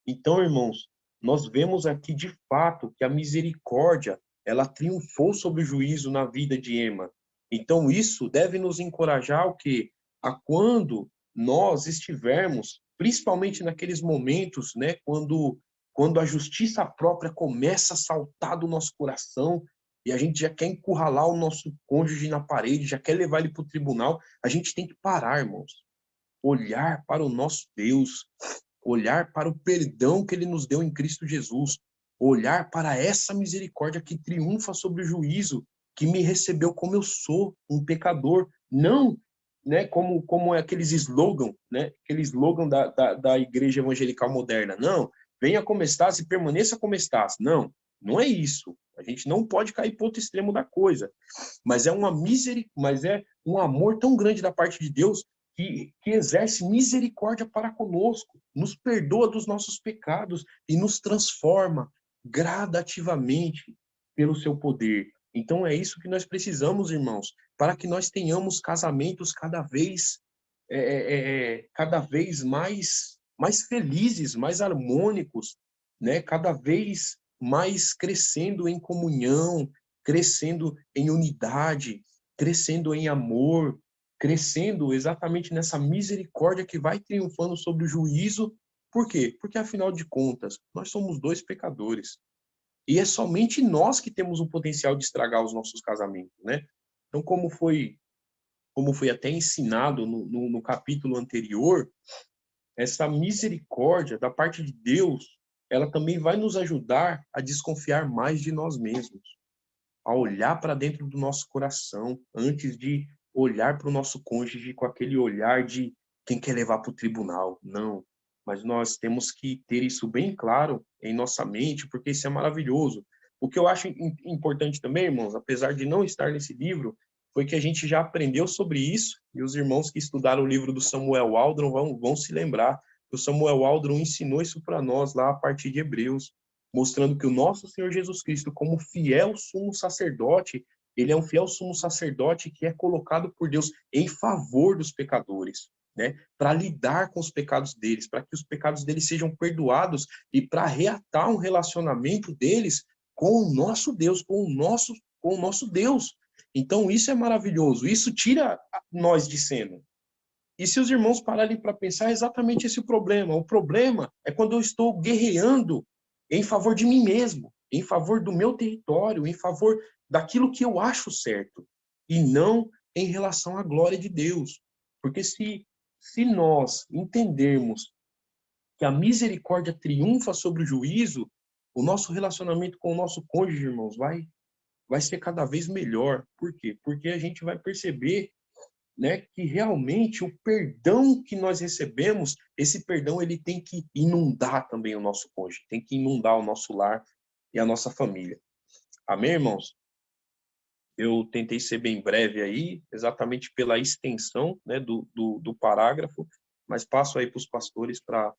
C: Então, irmãos, nós vemos aqui de fato que a misericórdia, ela triunfou sobre o juízo na vida de Emma. Então, isso deve nos encorajar o quê? A quando nós estivermos, principalmente naqueles momentos, né, quando a justiça própria começa a saltar do nosso coração e a gente já quer encurralar o nosso cônjuge na parede, já quer levar ele para o tribunal, a gente tem que parar, irmãos. Olhar para o nosso Deus, olhar para o perdão que ele nos deu em Cristo Jesus, olhar para essa misericórdia que triunfa sobre o juízo, que me recebeu como eu sou, um pecador, não, né, como é aqueles slogan, né, aquele slogan da igreja evangelical moderna, não, venha como estás e permaneça como estás, não, não é isso, a gente não pode cair para outro extremo da coisa, mas é mas é um amor tão grande da parte de Deus que exerce misericórdia para conosco, nos perdoa dos nossos pecados e nos transforma gradativamente pelo seu poder. Então é isso que nós precisamos, irmãos, para que nós tenhamos casamentos cada vez mais felizes, mais harmônicos, né? Cada vez mais crescendo em comunhão, crescendo em unidade, crescendo em amor, crescendo exatamente nessa misericórdia que vai triunfando sobre o juízo. Por quê? Porque, afinal de contas, nós somos 2 pecadores. E é somente nós que temos o potencial de estragar os nossos casamentos, né? Então, como foi até ensinado no capítulo anterior, essa misericórdia da parte de Deus, ela também vai nos ajudar a desconfiar mais de nós mesmos, a olhar para dentro do nosso coração antes de olhar para o nosso cônjuge com aquele olhar de quem quer levar para o tribunal. Não. Mas nós temos que ter isso bem claro em nossa mente, porque isso é maravilhoso. O que eu acho importante também, irmãos, apesar de não estar nesse livro, foi que a gente já aprendeu sobre isso, e os irmãos que estudaram o livro do Samuel Waldron vão se lembrar que o Samuel Waldron ensinou isso para nós lá a partir de Hebreus, mostrando que o nosso Senhor Jesus Cristo, como fiel sumo sacerdote, ele é um fiel sumo sacerdote que é colocado por Deus em favor dos pecadores, né? Para lidar com os pecados deles, para que os pecados deles sejam perdoados e para reatar um relacionamento deles com o nosso Deus, com o nosso Deus. Então isso é maravilhoso, isso tira nós de cena. E se os irmãos pararem para pensar, é exatamente esse o problema. O problema é quando eu estou guerreando em favor de mim mesmo, em favor do meu território, em favor daquilo que eu acho certo, e não em relação à glória de Deus. Porque se nós entendermos que a misericórdia triunfa sobre o juízo, o nosso relacionamento com o nosso cônjuge, irmãos, vai ser cada vez melhor. Por quê? Porque a gente vai perceber, né, que realmente o perdão que nós recebemos, esse perdão ele tem que inundar também o nosso cônjuge, tem que inundar o nosso lar e a nossa família. Amém, irmãos? Eu tentei ser bem breve aí, exatamente pela extensão, né, do parágrafo, mas passo aí para os pastores para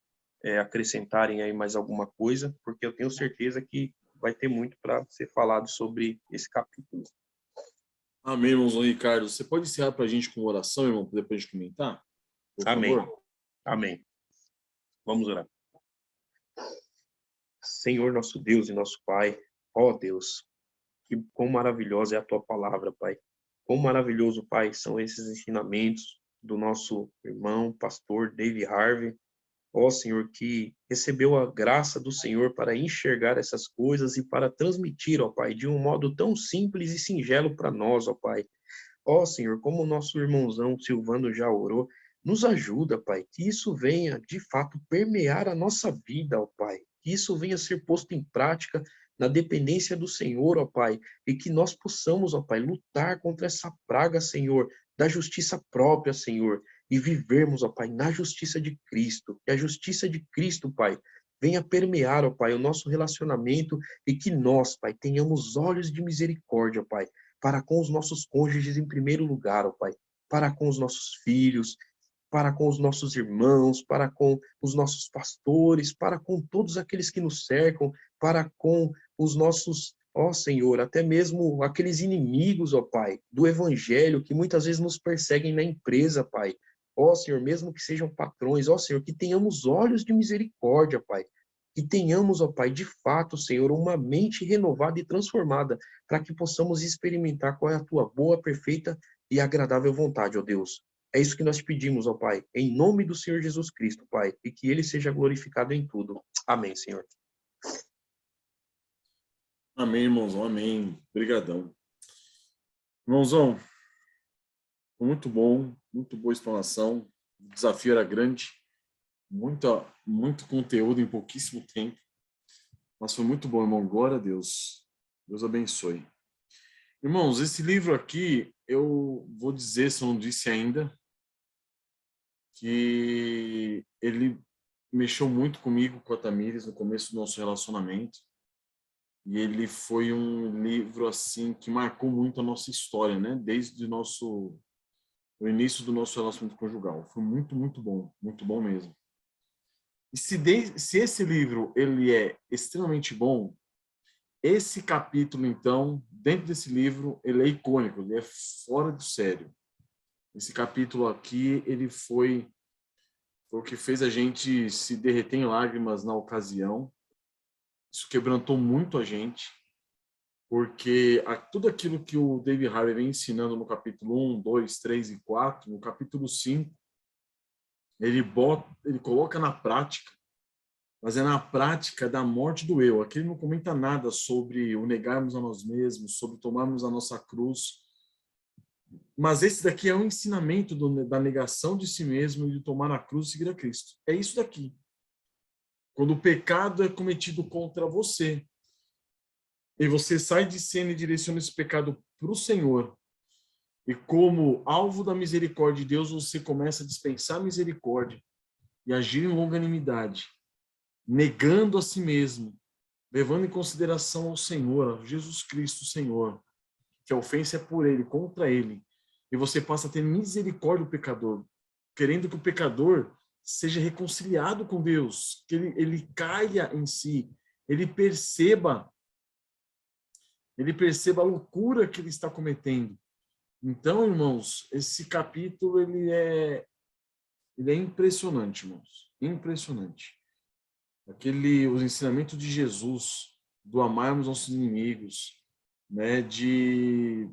C: acrescentarem aí mais alguma coisa, porque eu tenho certeza que vai ter muito para ser falado sobre esse capítulo.
A: Amém, irmãozão Ricardo. Você pode encerrar para a gente com uma oração, irmão, para depois a gente comentar? Por
C: Amém.
A: favor.
C: Amém. Vamos orar. Senhor, nosso Deus e nosso Pai, ó Deus, que quão maravilhosa é a Tua palavra, Pai. Quão maravilhoso, Pai, são esses ensinamentos do nosso irmão, pastor David Harvey. Ó Senhor, que recebeu a graça do Senhor para enxergar essas coisas e para transmitir, ó Pai, de um modo tão simples e singelo para nós, ó Pai. Ó Senhor, como o nosso irmãozão Silvano já orou, nos ajuda, Pai, que isso venha, de fato, permear a nossa vida, ó Pai. Que isso venha ser posto em prática na dependência do Senhor, ó Pai, e que nós possamos, ó Pai, lutar contra essa praga, Senhor, da justiça própria, Senhor, e vivermos, ó Pai, na justiça de Cristo. Que a justiça de Cristo, Pai, venha permear, ó Pai, o nosso relacionamento e que nós, Pai, tenhamos olhos de misericórdia, Pai, para com os nossos cônjuges em primeiro lugar, ó Pai, para com os nossos filhos, para com os nossos irmãos, para com os nossos pastores, para com todos aqueles que nos cercam, para com os nossos, ó Senhor, até mesmo aqueles inimigos, ó Pai, do Evangelho, que muitas vezes nos perseguem na empresa, Pai. Ó Senhor, mesmo que sejam patrões, ó Senhor, que tenhamos olhos de misericórdia, Pai. Que tenhamos, ó Pai, de fato, Senhor, uma mente renovada e transformada, para que possamos experimentar qual é a Tua boa, perfeita e agradável vontade, ó Deus. É isso que nós te pedimos, ó Pai, em nome do Senhor Jesus Cristo, Pai, e que Ele seja glorificado em tudo. Amém, Senhor.
A: Amém, irmãozão. Amém. Obrigadão. Irmãozão, foi muito bom, muito boa explanação. O desafio era grande, muito conteúdo em pouquíssimo tempo. Mas foi muito bom, irmão. Glória a Deus. Deus abençoe. Irmãos, esse livro aqui, eu vou dizer, se eu não disse ainda, que ele mexeu muito comigo, com a Tamires, no começo do nosso relacionamento. E ele foi um livro, assim, que marcou muito a nossa história, né? Desde o início do nosso relacionamento conjugal. Foi muito, muito bom mesmo. E se esse livro ele é extremamente bom, esse capítulo, então, dentro desse livro, ele é icônico, ele é fora do sério. Esse capítulo aqui, ele foi o que fez a gente se derreter em lágrimas na ocasião. Isso quebrantou muito a gente, porque tudo aquilo que o David Harvey vem ensinando no capítulo 1, 2, 3 e 4, no capítulo 5, ele coloca na prática, mas é na prática da morte do eu. Aqui ele não comenta nada sobre o negarmos a nós mesmos, sobre tomarmos a nossa cruz. Mas esse daqui é um ensinamento da negação de si mesmo e de tomar a cruz e seguir a Cristo. É isso daqui. Quando o pecado é cometido contra você, e você sai de cena e direciona esse pecado para o Senhor, E como alvo da misericórdia de Deus, você começa a dispensar misericórdia e agir em longanimidade, negando a si mesmo, levando em consideração ao Senhor, a Jesus Cristo, Senhor, que a ofensa é por Ele, contra Ele. E você passa a ter misericórdia do pecador, querendo que o pecador seja reconciliado com Deus, que ele caia em si, ele perceba a loucura que ele está cometendo. Então, irmãos, esse capítulo ele é impressionante, irmãos, impressionante. Os ensinamentos de Jesus, do amarmos nossos inimigos, né, de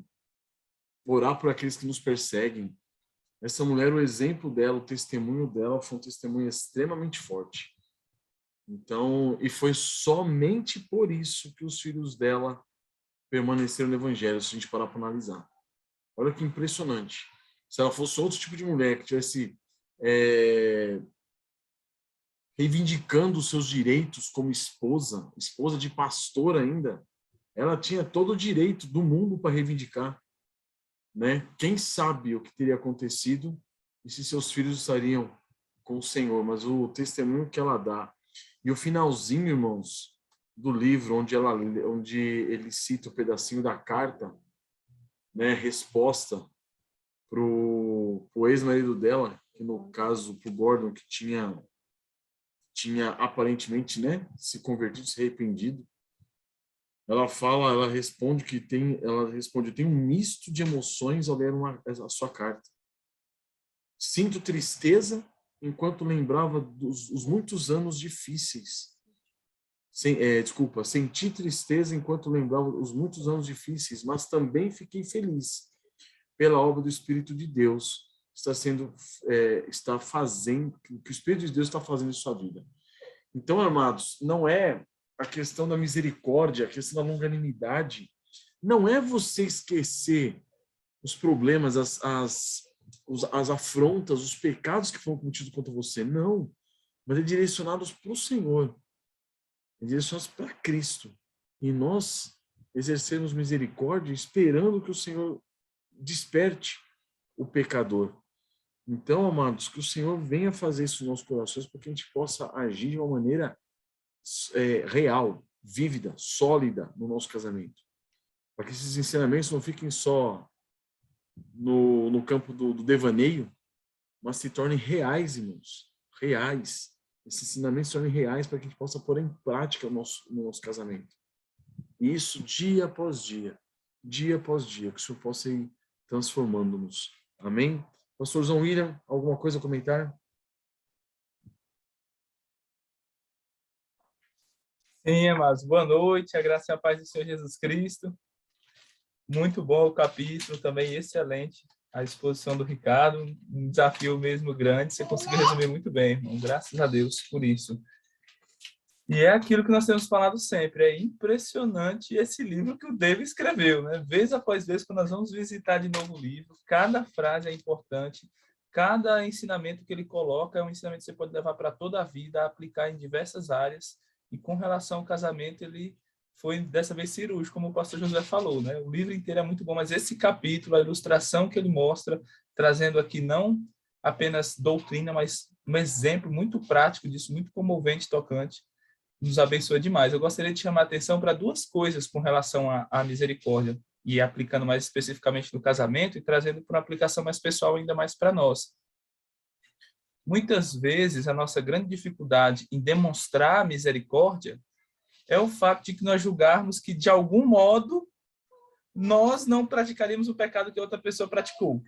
A: orar por aqueles que nos perseguem. Essa mulher, o exemplo dela, o testemunho dela foi um testemunho extremamente forte. Então, e foi somente por isso que os filhos dela permaneceram no evangelho, se a gente parar para analisar. Olha que impressionante. Se ela fosse outro tipo de mulher que tivesse reivindicando os seus direitos como esposa de pastor ainda, ela tinha todo o direito do mundo para reivindicar, né? Quem sabe o que teria acontecido e se seus filhos estariam com o Senhor, mas o testemunho que ela dá. E o finalzinho, irmãos, do livro, onde ele cita o pedacinho da carta, né, resposta pro ex-marido dela, que no caso, pro Gordon, que tinha aparentemente, né, se convertido, se arrependido. Ela responde tem um misto de emoções ao ler a sua carta. Sinto tristeza enquanto lembrava dos muitos anos difíceis. Senti tristeza enquanto lembrava os muitos anos difíceis, mas também fiquei feliz pela obra do Espírito de Deus está fazendo, que o Espírito de Deus está fazendo em sua vida. Então, amados, não é a questão da misericórdia, a questão da longanimidade, não é você esquecer os problemas, as afrontas, os pecados que foram cometidos contra você, não, mas é direcionados para o Senhor, é direcionados para Cristo, e nós exercemos misericórdia esperando que o Senhor desperte o pecador. Então, amados, que o Senhor venha fazer isso nos nossos corações para que a gente possa agir de uma maneira real, vívida, sólida no nosso casamento. Para que esses ensinamentos não fiquem só no campo do devaneio, mas se tornem reais, irmãos. Reais. Esses ensinamentos se tornem reais para que a gente possa pôr em prática no nosso casamento. E isso dia após dia, que o Senhor possa ir transformando-nos. Amém? Pastor João William, alguma coisa a comentar?
D: Sim, amados. Boa noite, a graça e a paz do Senhor Jesus Cristo. Muito bom o capítulo, também excelente a exposição do Ricardo. Um desafio mesmo grande, você conseguiu resumir muito bem, irmão. Graças a Deus por isso. E é aquilo que nós temos falado sempre, é impressionante esse livro que o David escreveu, né? Vez após vez, quando nós vamos visitar de novo o livro, cada frase é importante, cada ensinamento que ele coloca é um ensinamento que você pode levar para toda a vida, aplicar em diversas áreas, e com relação ao casamento, ele foi dessa vez cirúrgico, como o pastor José falou, né? O livro inteiro é muito bom, mas esse capítulo, a ilustração que ele mostra, trazendo aqui não apenas doutrina, mas um exemplo muito prático disso, muito comovente, tocante, nos abençoa demais. Eu gostaria de chamar a atenção para duas coisas com relação à misericórdia, e aplicando mais especificamente no casamento, e trazendo para uma aplicação mais pessoal ainda mais para nós. Muitas vezes, a nossa grande dificuldade em demonstrar a misericórdia é o fato de que nós julgarmos que, de algum modo, nós não praticaríamos o pecado que outra pessoa praticou.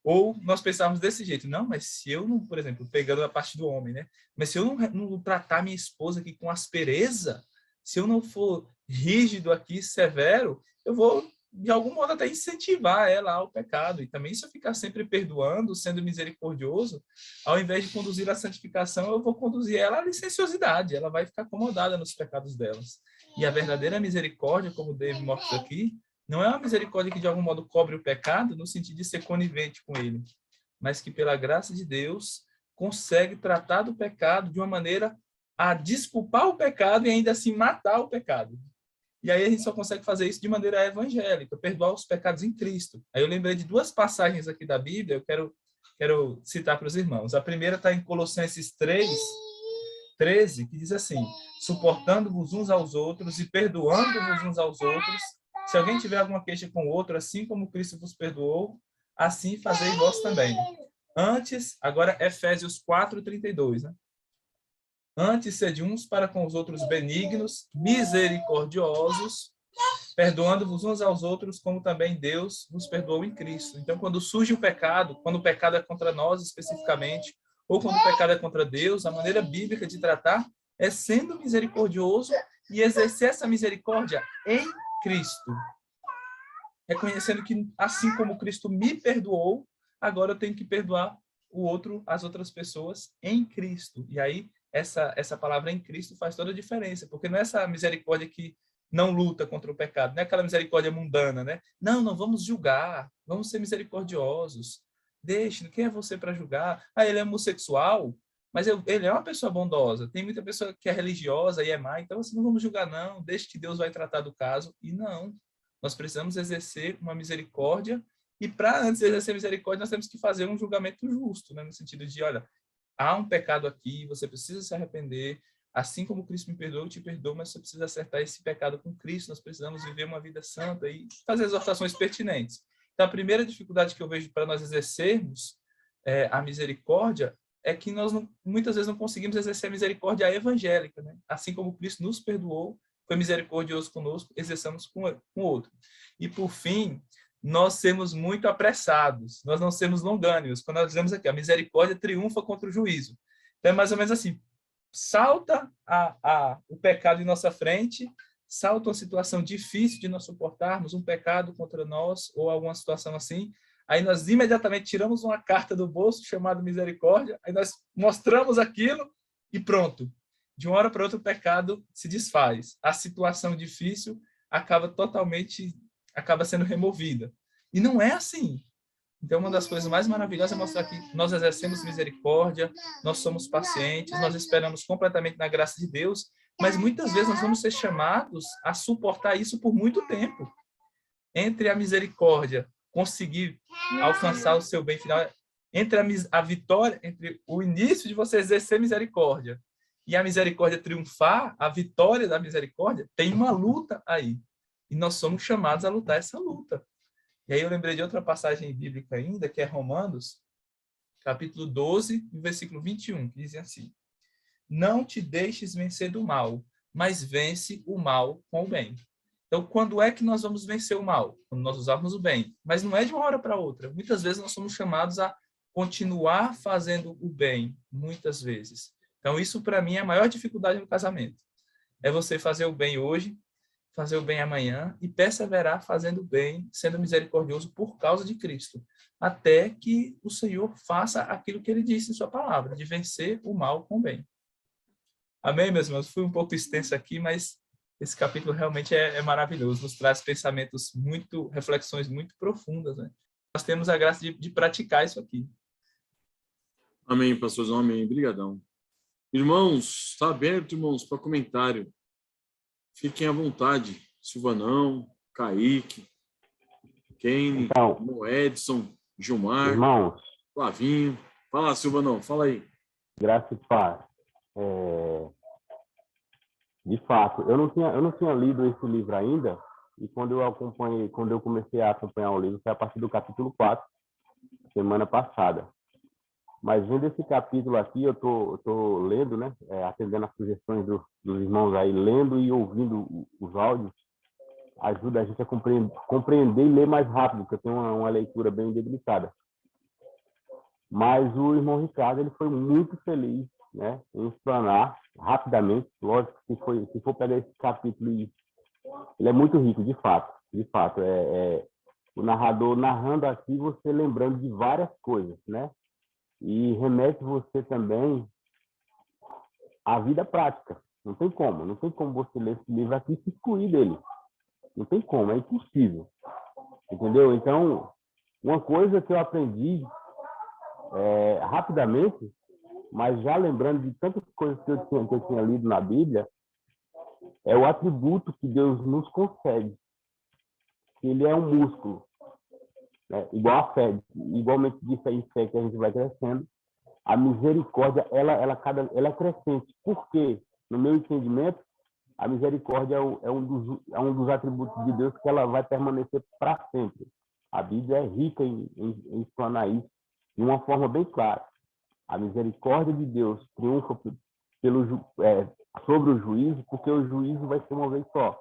D: Ou nós pensávamos desse jeito, não, mas se eu não, por exemplo, pegando a parte do homem, né? Mas se eu não tratar minha esposa aqui com aspereza, se eu não for rígido aqui, severo, eu vou, de algum modo, até incentivar ela ao pecado. E também, se eu ficar sempre perdoando, sendo misericordioso, ao invés de conduzir a santificação, eu vou conduzir ela à licenciosidade. Ela vai ficar acomodada nos pecados delas. E a verdadeira misericórdia, como o David mostra aqui, não é uma misericórdia que, de algum modo, cobre o pecado no sentido de ser conivente com ele, mas que, pela graça de Deus, consegue tratar do pecado de uma maneira a desculpar o pecado e ainda assim matar o pecado. E aí a gente só consegue fazer isso de maneira evangélica, perdoar os pecados em Cristo. Aí eu lembrei de duas passagens aqui da Bíblia, eu quero citar para os irmãos. A primeira está em Colossenses 3:13, que diz assim: suportando-vos uns aos outros e perdoando-vos uns aos outros. Se alguém tiver alguma queixa com o outro, assim como Cristo vos perdoou, assim fazei vós também. Antes, agora Efésios 4:32, né? Antes, sede uns para com os outros benignos, misericordiosos, perdoando-vos uns aos outros, como também Deus vos perdoou em Cristo. Então, quando surge o pecado, quando o pecado é contra nós especificamente, ou quando o pecado é contra Deus, a maneira bíblica de tratar é sendo misericordioso e exercer essa misericórdia em Cristo. Reconhecendo que, assim como Cristo me perdoou, agora eu tenho que perdoar o outro, as outras pessoas em Cristo. E aí, essa palavra em Cristo faz toda a diferença, porque não é essa misericórdia que não luta contra o pecado, não é aquela misericórdia mundana, né? Não vamos julgar, vamos ser misericordiosos. Deixe, quem é você para julgar? Ah, ele é homossexual, mas ele é uma pessoa bondosa. Tem muita pessoa que é religiosa e é má, então assim, não vamos julgar não, deixe que Deus vai tratar do caso. E não, nós precisamos exercer uma misericórdia, e para antes de exercer misericórdia, nós temos que fazer um julgamento justo, né? No sentido de, olha, há um pecado aqui, você precisa se arrepender, assim como Cristo me perdoou, eu te perdoo, mas você precisa acertar esse pecado com Cristo, nós precisamos viver uma vida santa e fazer exortações pertinentes. Então, a primeira dificuldade que eu vejo para nós exercermos a misericórdia é que nós muitas vezes não conseguimos exercer a misericórdia evangélica, né? Assim como Cristo nos perdoou, foi misericordioso conosco, exerçamos com o outro. E, por fim, nós sermos muito apressados, nós não sermos longânimos. Quando nós dizemos aqui, a misericórdia triunfa contra o juízo. Então, é mais ou menos assim, salta o pecado em nossa frente, salta uma situação difícil de nós suportarmos, um pecado contra nós, ou alguma situação assim, aí nós imediatamente tiramos uma carta do bolso chamada misericórdia, aí nós mostramos aquilo e pronto. De uma hora para outra o pecado se desfaz. A situação difícil acaba sendo removida. E não é assim. Então, uma das coisas mais maravilhosas é mostrar que nós exercemos misericórdia, nós somos pacientes, nós esperamos completamente na graça de Deus, mas muitas vezes nós vamos ser chamados a suportar isso por muito tempo. Entre a misericórdia conseguir alcançar o seu bem final, entre a vitória, entre o início de você exercer misericórdia e a misericórdia triunfar, a vitória da misericórdia, tem uma luta aí. E nós somos chamados a lutar essa luta. E aí eu lembrei de outra passagem bíblica ainda, que é Romanos, capítulo 12, versículo 21, que diz assim: não te deixes vencer do mal, mas vence o mal com o bem. Então, quando é que nós vamos vencer o mal? Quando nós usarmos o bem. Mas não é de uma hora para outra. Muitas vezes nós somos chamados a continuar fazendo o bem, muitas vezes. Então, isso para mim é a maior dificuldade no casamento. É você fazer o bem hoje, fazer o bem amanhã e perseverar fazendo o bem, sendo misericordioso por causa de Cristo, até que o Senhor faça aquilo que ele disse em sua palavra, de vencer o mal com o bem. Amém, meus irmãos? Fui um pouco extenso aqui, mas esse capítulo realmente é maravilhoso, nos traz pensamentos reflexões muito profundas, né? Nós temos a graça de praticar isso aqui.
A: Amém, pastorzão, amém. Obrigadão. Irmãos, está aberto, irmãos, para comentário. Fiquem à vontade. Silvanão, Kaique, Kenny,
B: Então,
A: Edson, Gilmar,
B: irmãos,
A: Flavinho. Fala, Silvanão, fala aí.
B: graça e paz. De fato, eu não tinha lido esse livro ainda, e quando eu comecei a acompanhar o livro, foi a partir do capítulo 4, semana passada. Mas vendo esse capítulo aqui, eu tô lendo, né, atendendo as sugestões dos irmãos aí, lendo e ouvindo os áudios, ajuda a gente a compreender e ler mais rápido, porque eu tenho uma leitura bem debilitada. Mas o irmão Ricardo, ele foi muito feliz, né, em explanar rapidamente. Lógico que se for pegar esse capítulo, ele é muito rico, de fato. O narrador narrando aqui, você lembrando de várias coisas, né? E remete você também à vida prática. Não tem como você ler esse livro aqui e se excluir dele. Não tem como, é impossível. Entendeu? Então, uma coisa que eu aprendi rapidamente, mas já lembrando de tantas coisas que eu tinha lido na Bíblia, é o atributo que Deus nos concede. Ele é um músculo, né? Igual a fé, igualmente disso aí, fé que a gente vai crescendo. A misericórdia, ela é crescente. Por quê? No meu entendimento, a misericórdia é um dos atributos de Deus que ela vai permanecer para sempre. A Bíblia é rica em explanar isso de uma forma bem clara. A misericórdia de Deus triunfa sobre o juízo, porque o juízo vai ser uma vez só.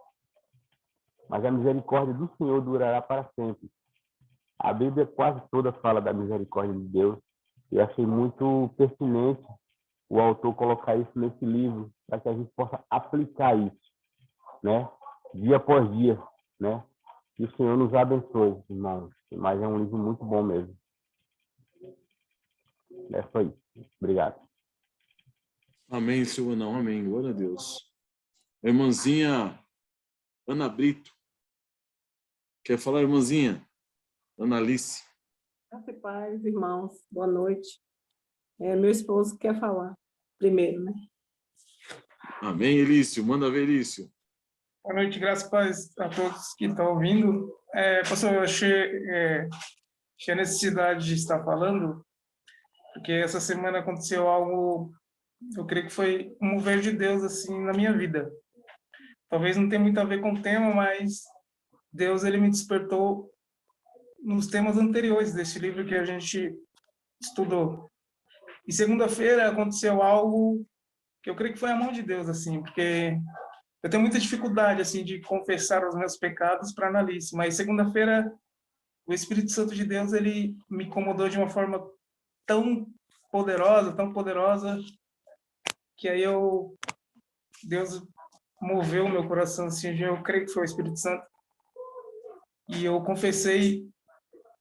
B: Mas a misericórdia do Senhor durará para sempre. A Bíblia quase toda fala da misericórdia de Deus. Eu achei muito pertinente o autor colocar isso nesse livro, para que a gente possa aplicar isso, né? Dia após dia, né? Que o Senhor nos abençoe, irmãos. Mas é um livro muito bom mesmo. É só isso. Obrigado.
A: Amém, Senhor, não. Amém. Glória a Deus. Irmãzinha Ana Brito. Quer falar, irmãzinha? Ana Alice.
E: Graça e paz, irmãos. Boa noite. Meu esposo quer falar primeiro, né?
A: Amém, Elício. Manda ver, Elício.
F: Boa noite, graças e paz a todos que estão ouvindo. Pastor, eu achei a necessidade de estar falando, porque essa semana aconteceu algo, eu creio que foi um mover de Deus assim na minha vida. Talvez não tenha muito a ver com o tema, mas Deus ele me despertou nos temas anteriores desse livro que a gente estudou. E segunda-feira aconteceu algo que eu creio que foi a mão de Deus, assim, porque eu tenho muita dificuldade, assim, de confessar os meus pecados para Analice, mas segunda-feira o Espírito Santo de Deus, ele me incomodou de uma forma tão poderosa, que aí Deus moveu o meu coração, assim, eu creio que foi o Espírito Santo, e eu confessei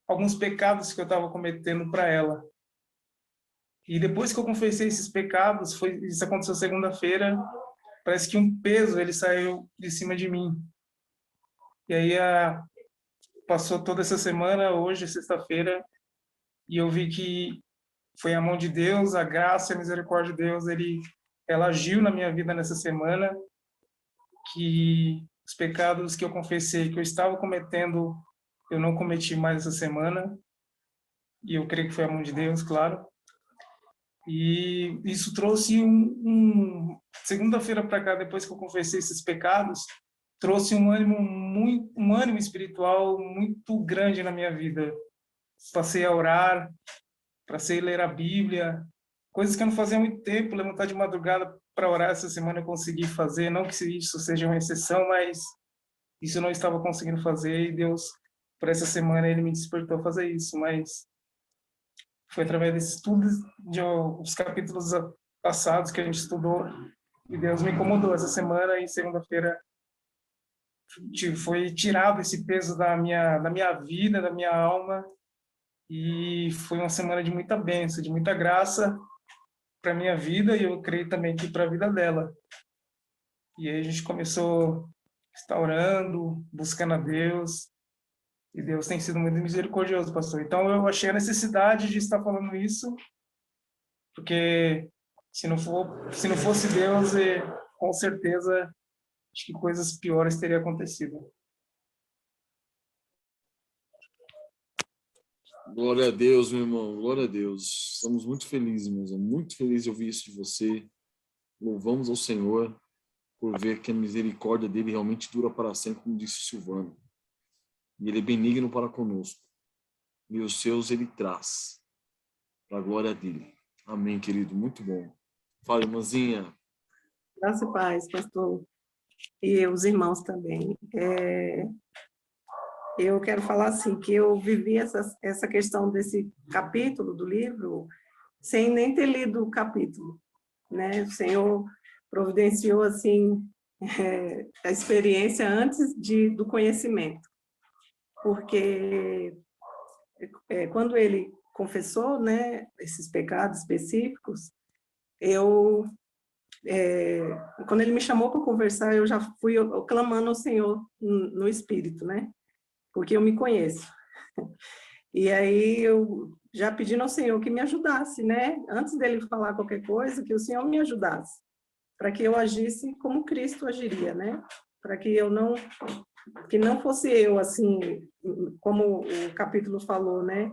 F: alguns pecados que eu estava cometendo para ela. E depois que eu confessei esses pecados, isso aconteceu segunda-feira, parece que um peso ele saiu de cima de mim. E aí passou toda essa semana, hoje, sexta-feira, e eu vi que foi a mão de Deus, a graça e a misericórdia de Deus, ela agiu na minha vida nessa semana, que os pecados que eu confessei que eu estava cometendo, eu não cometi mais essa semana, e eu creio que foi a mão de Deus, claro. E isso trouxe segunda-feira para cá, depois que eu confessei esses pecados, trouxe um ânimo espiritual muito grande na minha vida. Passei a orar, passei a ler a Bíblia, coisas que eu não fazia há muito tempo, levantar de madrugada para orar essa semana eu consegui fazer, não que isso seja uma exceção, mas isso eu não estava conseguindo fazer, e Deus, por essa semana, Ele me despertou a fazer isso, mas foi através desse estudo dos capítulos passados que a gente estudou, e Deus me incomodou essa semana, e segunda-feira foi tirado esse peso da minha vida, da minha alma, e foi uma semana de muita bênção, de muita graça para minha vida, e eu creio também que para a vida dela. E aí a gente começou orando, buscando a Deus, e Deus tem sido muito misericordioso, pastor. Então eu achei a necessidade de estar falando isso, porque se não fosse Deus, com certeza acho que coisas piores teriam acontecido.
A: Glória a Deus, meu irmão. Glória a Deus. Estamos muito felizes, meu irmão. Muito felizes de ouvir isso de você. Louvamos ao Senhor por ver que a misericórdia dele realmente dura para sempre, como disse Silvano. E ele é benigno para conosco. E os seus ele traz para a glória dele. Amém, querido. Muito bom. Fala, irmãzinha.
E: Graça e paz, pastor. E os irmãos também. Eu quero falar assim, que eu vivi essa questão desse capítulo do livro sem nem ter lido o capítulo, né? O Senhor providenciou, assim, a experiência antes do conhecimento. Porque quando ele confessou, né, esses pecados específicos, quando ele me chamou para conversar, eu já fui clamando ao Senhor no Espírito, né? Porque eu me conheço. E aí eu já pedindo ao Senhor que me ajudasse, né? Antes dele falar qualquer coisa, que o Senhor me ajudasse. para que eu agisse como Cristo agiria, né? Para que não fosse eu, assim, como o capítulo falou, né?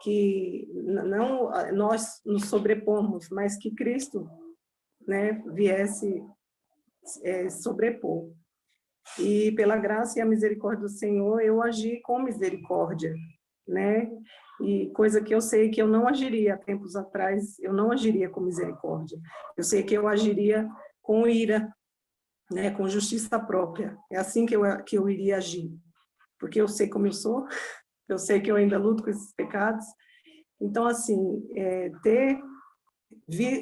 E: Que não nós nos sobrepomos, mas que Cristo, né, viesse sobrepor. E pela graça e a misericórdia do Senhor, eu agi com misericórdia, né? E coisa que eu sei que eu não agiria há tempos atrás, eu não agiria com misericórdia. Eu sei que eu agiria com ira, né, com justiça própria. É assim que eu iria agir. Porque eu sei como eu sou, eu sei que eu ainda luto com esses pecados. Então, assim, ter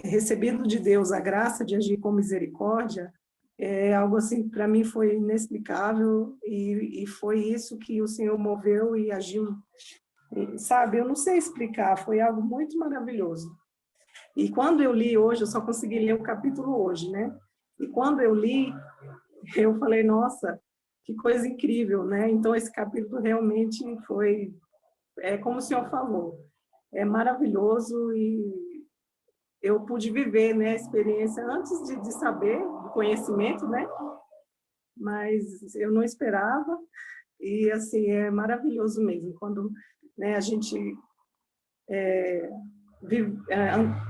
E: recebido de Deus a graça de agir com misericórdia é algo assim, para mim foi inexplicável e foi isso que o Senhor moveu e agiu, sabe? Eu não sei explicar, foi algo muito maravilhoso. E quando eu li hoje, eu só consegui ler o capítulo hoje, né? E quando eu li, eu falei, nossa, que coisa incrível, né? Então, esse capítulo realmente foi, como o senhor falou, é maravilhoso e eu pude viver, né, a experiência antes de saber, do conhecimento, né? Mas eu não esperava e, assim, é maravilhoso mesmo, quando, né, a gente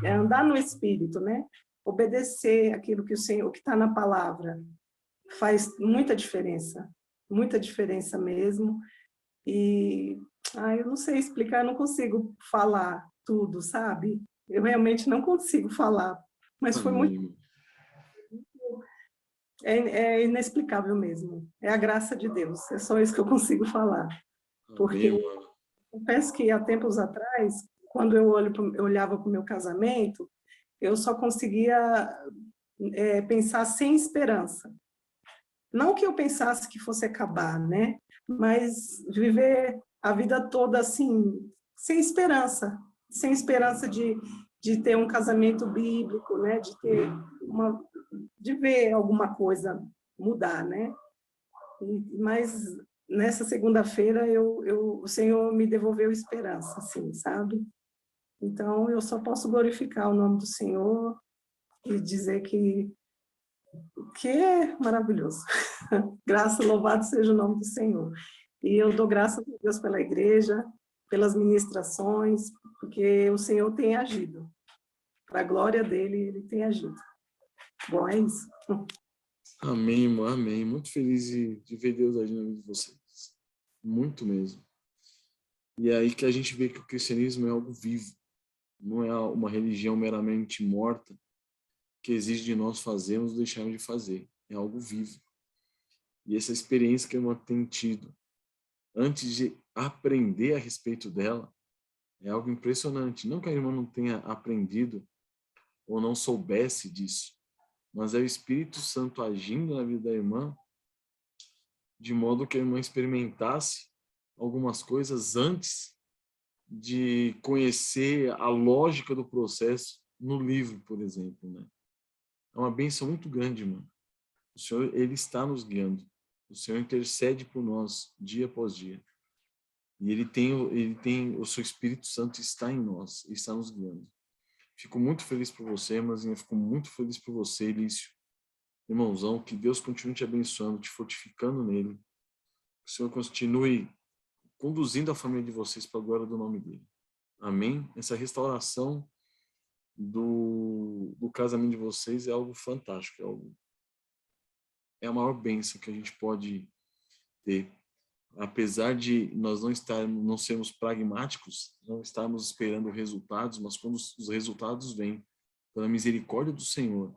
E: andar no Espírito, né? Obedecer aquilo que o Senhor, que está na palavra, faz muita diferença mesmo. E eu não sei explicar, eu não consigo falar tudo, sabe? Eu realmente não consigo falar, mas foi muito.
A: Amém.
E: É inexplicável mesmo. É a graça de Deus, é só isso que eu consigo falar. Porque
A: Amém, mano.
E: eu penso que há tempos atrás, quando eu olhava para o meu casamento, eu só conseguia pensar sem esperança. Não que eu pensasse que fosse acabar, né? Mas viver a vida toda assim, sem esperança de ter um casamento bíblico, né? De ver alguma coisa mudar, né? Mas nessa segunda-feira o Senhor me devolveu esperança, assim, sabe? Então eu só posso glorificar o nome do Senhor e dizer que é maravilhoso. Graças, louvado seja o nome do Senhor. E eu dou graças a Deus pela igreja, pelas ministrações, porque o Senhor tem agido. Para a glória dele, ele tem agido. Bom, é isso.
A: Amém, irmão, amém. Muito feliz de ver Deus agindo na vida de vocês. Muito mesmo. E é aí que a gente vê que o cristianismo é algo vivo. Não é uma religião meramente morta que exige de nós fazermos ou deixarmos de fazer. É algo vivo. E essa experiência que a irmã tem tido, antes de aprender a respeito dela, é algo impressionante. Não que a irmã não tenha aprendido ou não soubesse disso, mas é o Espírito Santo agindo na vida da irmã de modo que a irmã experimentasse algumas coisas antes de conhecer a lógica do processo no livro, por exemplo, né? É uma bênção muito grande, irmã. O Senhor, ele está nos guiando. O Senhor intercede por nós dia após dia. E ele tem o seu Espírito Santo está em nós, está nos guiando. Fico muito feliz por você, irmãzinha. Fico muito feliz por você, Elício. Irmãozão, que Deus continue te abençoando, te fortificando nele. Que o Senhor continue conduzindo a família de vocês para a glória do nome dele. Amém? Essa restauração do casamento de vocês é algo fantástico. É a maior bênção que a gente pode ter. Apesar de nós não sermos pragmáticos, não estarmos esperando resultados, mas quando os resultados vêm pela misericórdia do Senhor,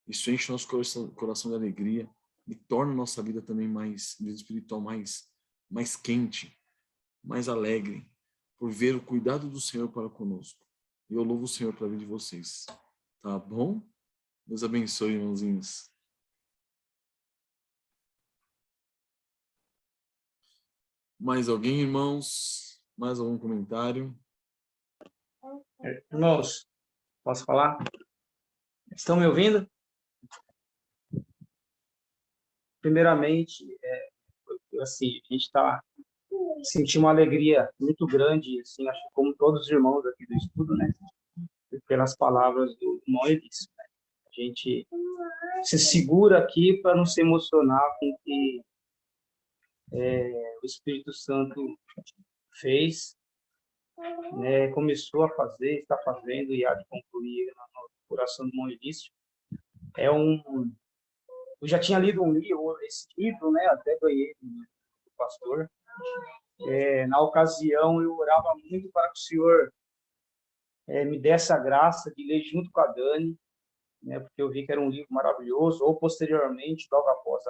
A: isso enche nosso coração de alegria e torna nossa vida também vida espiritual mais quente, mais alegre, por ver o cuidado do Senhor para conosco. E eu louvo o Senhor pela vida de vocês. Tá bom? Deus abençoe, irmãozinhos. Mais alguém, irmãos? Mais algum comentário?
G: Irmãos, posso falar? Estão me ouvindo? Primeiramente, assim, a gente está sentindo uma alegria muito grande, assim, acho que como todos os irmãos aqui do estudo, né? Pelas palavras do irmão Elício, né? A gente se segura aqui para não se emocionar com o que o Espírito Santo fez, né? Começou a fazer, está fazendo e há de concluir no coração do irmão Elício. Eu já tinha lido esse livro, né? Até ganhei do pastor. Na ocasião, eu orava muito para que o Senhor me desse a graça de ler junto com a Dani, né? Porque eu vi que era um livro maravilhoso. Ou posteriormente, logo após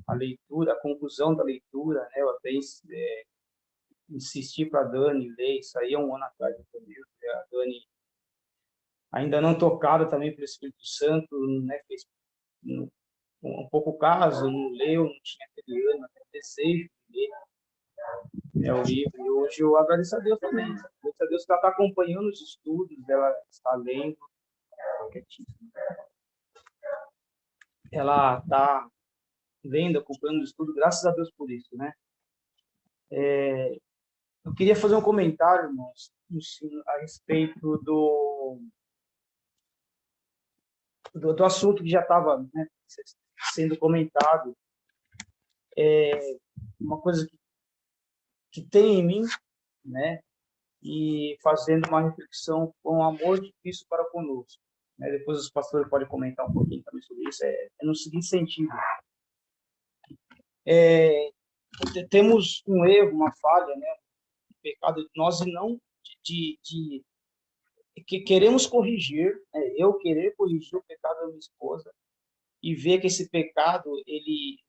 G: a leitura, a conclusão da leitura, né? Eu até insisti para a Dani ler isso aí há um ano atrás. A Dani, ainda não tocada também pelo Espírito Santo, né? Fez um pouco caso, não leu, não tinha aquele ano, aquele desejo de ler o livro. E hoje eu agradeço a Deus também. Agradeço a Deus que ela está acompanhando os estudos, ela está lendo. Ela está lendo, acompanhando o estudo, graças a Deus por isso, né? Eu queria fazer um comentário, irmãos, a respeito do assunto que já estava, né, sendo comentado. Uma coisa que tem em mim, né, e fazendo uma reflexão com o amor de Cristo para conosco. Né? Depois os pastores podem comentar um pouquinho também sobre isso. É no seguinte sentido. Temos um erro, uma falha, né, um pecado, nós não que queremos corrigir, eu querer corrigir o pecado da minha esposa e ver que esse pecado, ele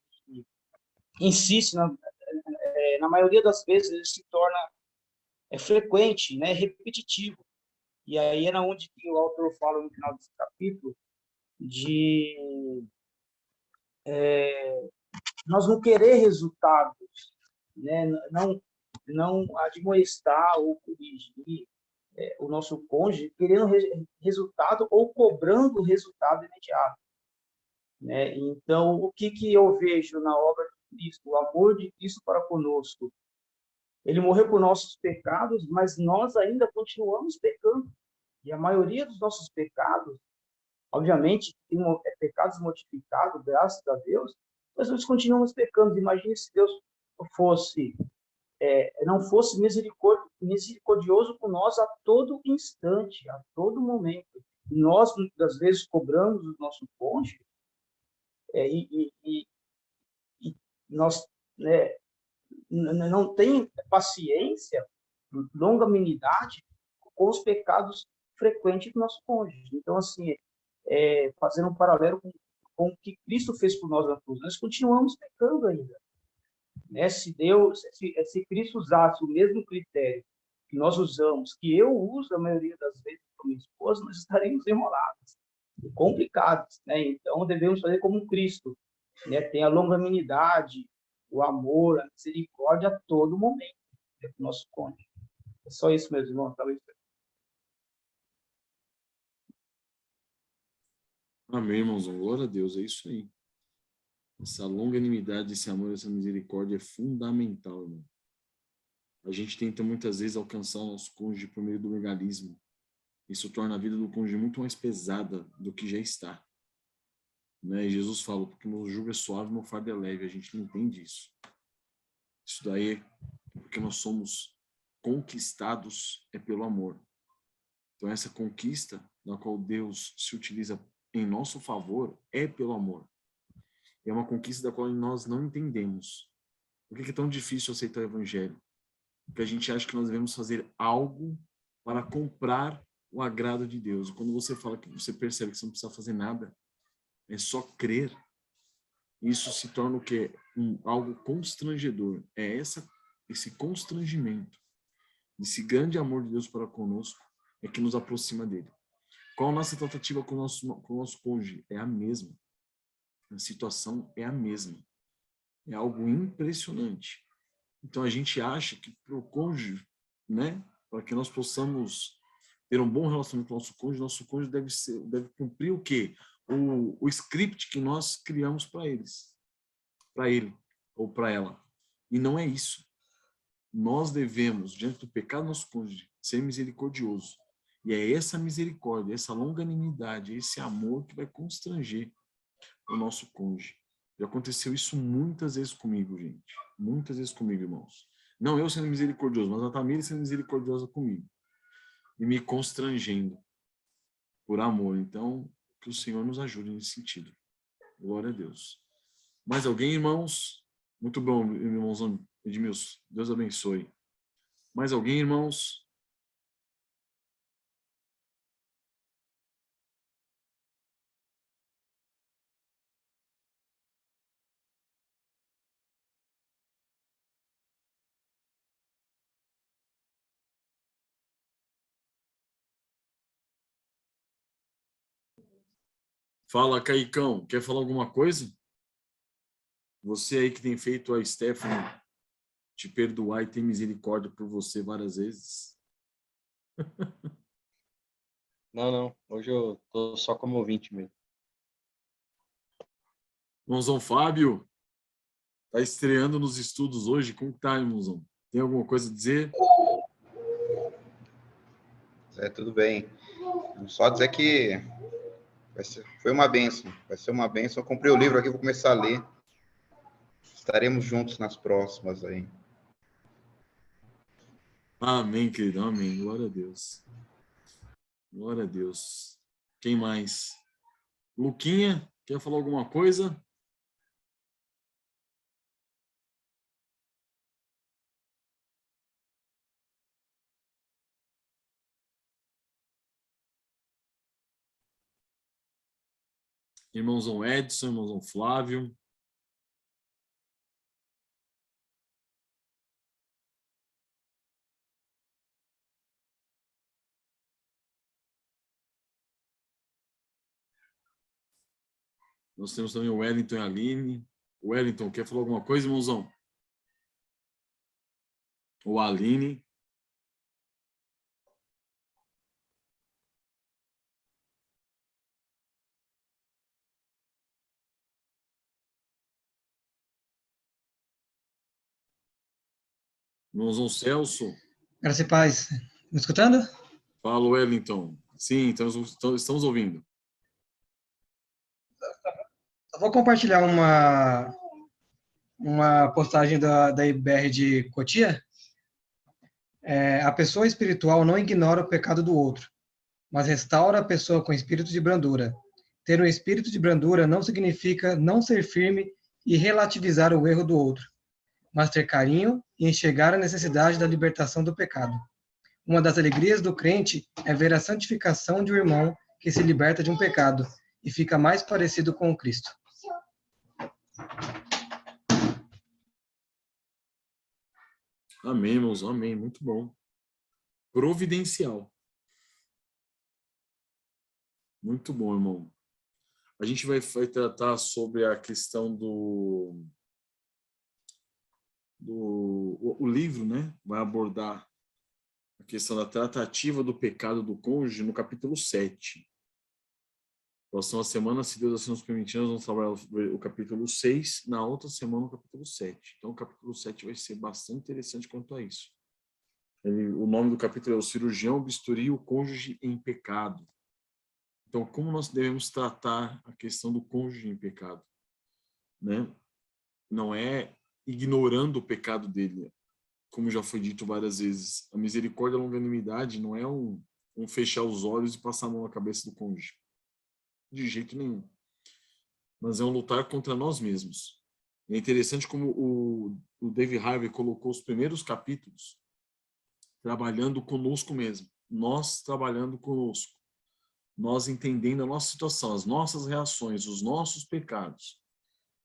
G: insiste, na maioria das vezes, ele se torna frequente, né, repetitivo. E aí é onde que o autor fala no final desse capítulo de nós não querer resultados, né, não admoestar ou corrigir o nosso cônjuge querendo resultado ou cobrando resultado imediato, né? Então, o que eu vejo na obra de Cristo, o amor de Cristo para conosco? Ele morreu por nossos pecados, mas nós ainda continuamos pecando. E a maioria dos nossos pecados, obviamente, tem pecados mortificados, graças a Deus, mas nós continuamos pecando. Imagine se Deus não fosse misericordioso com nós a todo instante, a todo momento. Nós, muitas vezes, cobramos o nosso cônjuge e nós, né, não tem paciência, longanimidade com os pecados frequentes do nosso cônjuge. Então, assim, fazendo um paralelo com o que Cristo fez por nós na cruz, nós continuamos pecando ainda. Né? Se Cristo usasse o mesmo critério que nós usamos, que eu uso a maioria das vezes com minha esposa, nós estaríamos enrolados, complicados, né? Então, devemos fazer como Cristo, né? Tem a longanimidade, o amor, a misericórdia a todo momento, né? Com o nosso cônjuge. É só isso, meus irmãos.
A: Amém, irmãozão. Glória a Deus, é isso aí. Essa longanimidade, esse amor, essa misericórdia é fundamental, irmão. A gente tenta muitas vezes alcançar o nosso cônjuge por meio do legalismo. Isso torna a vida do cônjuge muito mais pesada do que já está. Né? E Jesus fala, porque meu jugo é suave, meu fardo é leve. A gente não entende isso. Isso daí é porque nós somos conquistados pelo amor. Então essa conquista na qual Deus se utiliza em nosso favor é pelo amor. É uma conquista da qual nós não entendemos. Por que é tão difícil aceitar o evangelho? Porque a gente acha que nós devemos fazer algo para comprar o agrado de Deus. E quando você fala que você percebe que você não precisa fazer nada, é só crer, isso se torna o quê? Algo constrangedor. É esse constrangimento, esse grande amor de Deus para conosco, é que nos aproxima dele. Qual a nossa tratativa com o nosso cônjuge? É a mesma. A situação é a mesma. É algo impressionante. Então a gente acha que para o cônjuge, né, para que nós possamos ter um bom relacionamento com o nosso cônjuge deve cumprir o quê? O script que nós criamos para ele ou para ela. E não é isso. Nós devemos, diante do pecado do nosso cônjuge, ser misericordioso. E é essa misericórdia, essa longanimidade, esse amor que vai constranger o nosso cônjuge. Já aconteceu isso muitas vezes comigo, gente. Muitas vezes comigo, irmãos. Não eu sendo misericordioso, mas a Tamira sendo misericordiosa comigo. E me constrangendo por amor. Então, que o Senhor nos ajude nesse sentido. Glória a Deus. Mais alguém, irmãos? Muito bom, irmãos Edmilson. Deus abençoe. Mais alguém, irmãos? Fala, Caicão. Quer falar alguma coisa? Você aí que tem feito a Stephanie te perdoar e ter misericórdia por você várias vezes.
H: Não. Hoje eu tô só como ouvinte mesmo.
A: Irmãozão Fábio, tá estreando nos estudos hoje. Como tá, irmãozão? Tem alguma coisa a dizer?
I: Tudo bem. Só dizer que foi uma bênção. Vai ser uma bênção. Eu comprei o livro aqui, vou começar a ler. Estaremos juntos nas próximas aí.
A: Amém, querido. Amém. Glória a Deus. Glória a Deus. Quem mais? Luquinha, quer falar alguma coisa? Irmãozão Edson, irmãozão Flávio. Nós temos também o Wellington e a Aline. O Wellington, quer falar alguma coisa, irmãozão? O Aline. Irmãozão Celso.
J: Graça e paz. Me escutando?
A: Fala, Wellington. Sim, estamos ouvindo.
J: Eu vou compartilhar uma postagem da IBR de Cotia. A pessoa espiritual não ignora o pecado do outro, mas restaura a pessoa com espírito de brandura. Ter um espírito de brandura não significa não ser firme e relativizar o erro do outro, mas ter carinho e enxergar a necessidade da libertação do pecado. Uma das alegrias do crente é ver a santificação de um irmão que se liberta de um pecado e fica mais parecido com o Cristo.
A: Amém, irmãos. Amém. Muito bom. Providencial. Muito bom, irmão. A gente vai tratar sobre a questão o livro, né? Vai abordar a questão da tratativa do pecado do cônjuge no capítulo 7. Próxima semana, se Deus assim nos permitir, nós vamos trabalhar o capítulo 6, na outra semana o capítulo 7. Então o capítulo 7 vai ser bastante interessante quanto a isso. O nome do capítulo é O Cirurgião, o Bisturi e o Cônjuge em Pecado. Então, como nós devemos tratar a questão do cônjuge em pecado? Né? Não é ignorando o pecado dele, como já foi dito várias vezes. A misericórdia e a longanimidade não é um fechar os olhos e passar a mão na cabeça do cônjuge. De jeito nenhum. Mas é um lutar contra nós mesmos. E é interessante como o David Harvey colocou os primeiros capítulos trabalhando conosco mesmo. Nós trabalhando conosco. Nós entendendo a nossa situação, as nossas reações, os nossos pecados.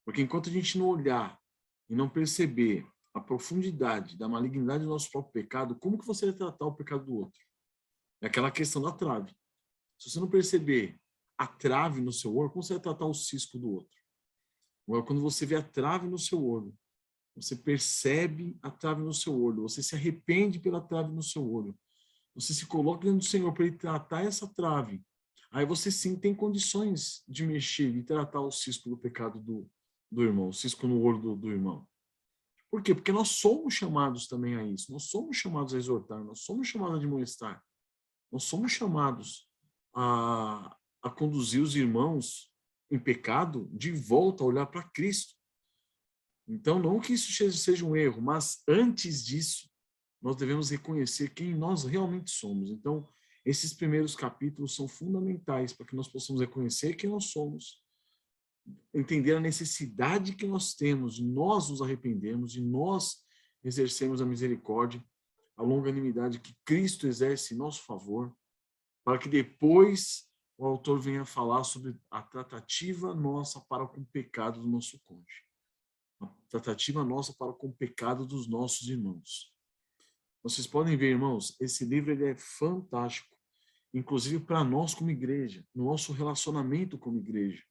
A: Porque enquanto a gente não olhar e não perceber a profundidade da malignidade do nosso próprio pecado, como que você vai tratar o pecado do outro? É aquela questão da trave. Se você não perceber a trave no seu olho, como você vai tratar o cisco do outro? Agora, quando você vê a trave no seu olho, você percebe a trave no seu olho, você se arrepende pela trave no seu olho, você se coloca diante do Senhor para Ele tratar essa trave, aí você sim tem condições de mexer e tratar o cisco do pecado do irmão, o cisco no olho do irmão. Por quê? Porque nós somos chamados também a isso, nós somos chamados a exortar, nós somos chamados a admoestar, nós somos chamados a conduzir os irmãos em pecado de volta a olhar para Cristo. Então, não que isso seja um erro, mas antes disso, nós devemos reconhecer quem nós realmente somos. Então, esses primeiros capítulos são fundamentais para que nós possamos reconhecer quem nós somos, entender a necessidade que nós temos de nós nos arrependermos, de nós exercermos a misericórdia, a longanimidade que Cristo exerce em nosso favor, para que depois o autor venha falar sobre a tratativa nossa para com o pecado do nosso cônjuge. A tratativa nossa para com o pecado dos nossos irmãos. Vocês podem ver, irmãos, esse livro ele é fantástico, inclusive para nós como igreja, no nosso relacionamento como igreja,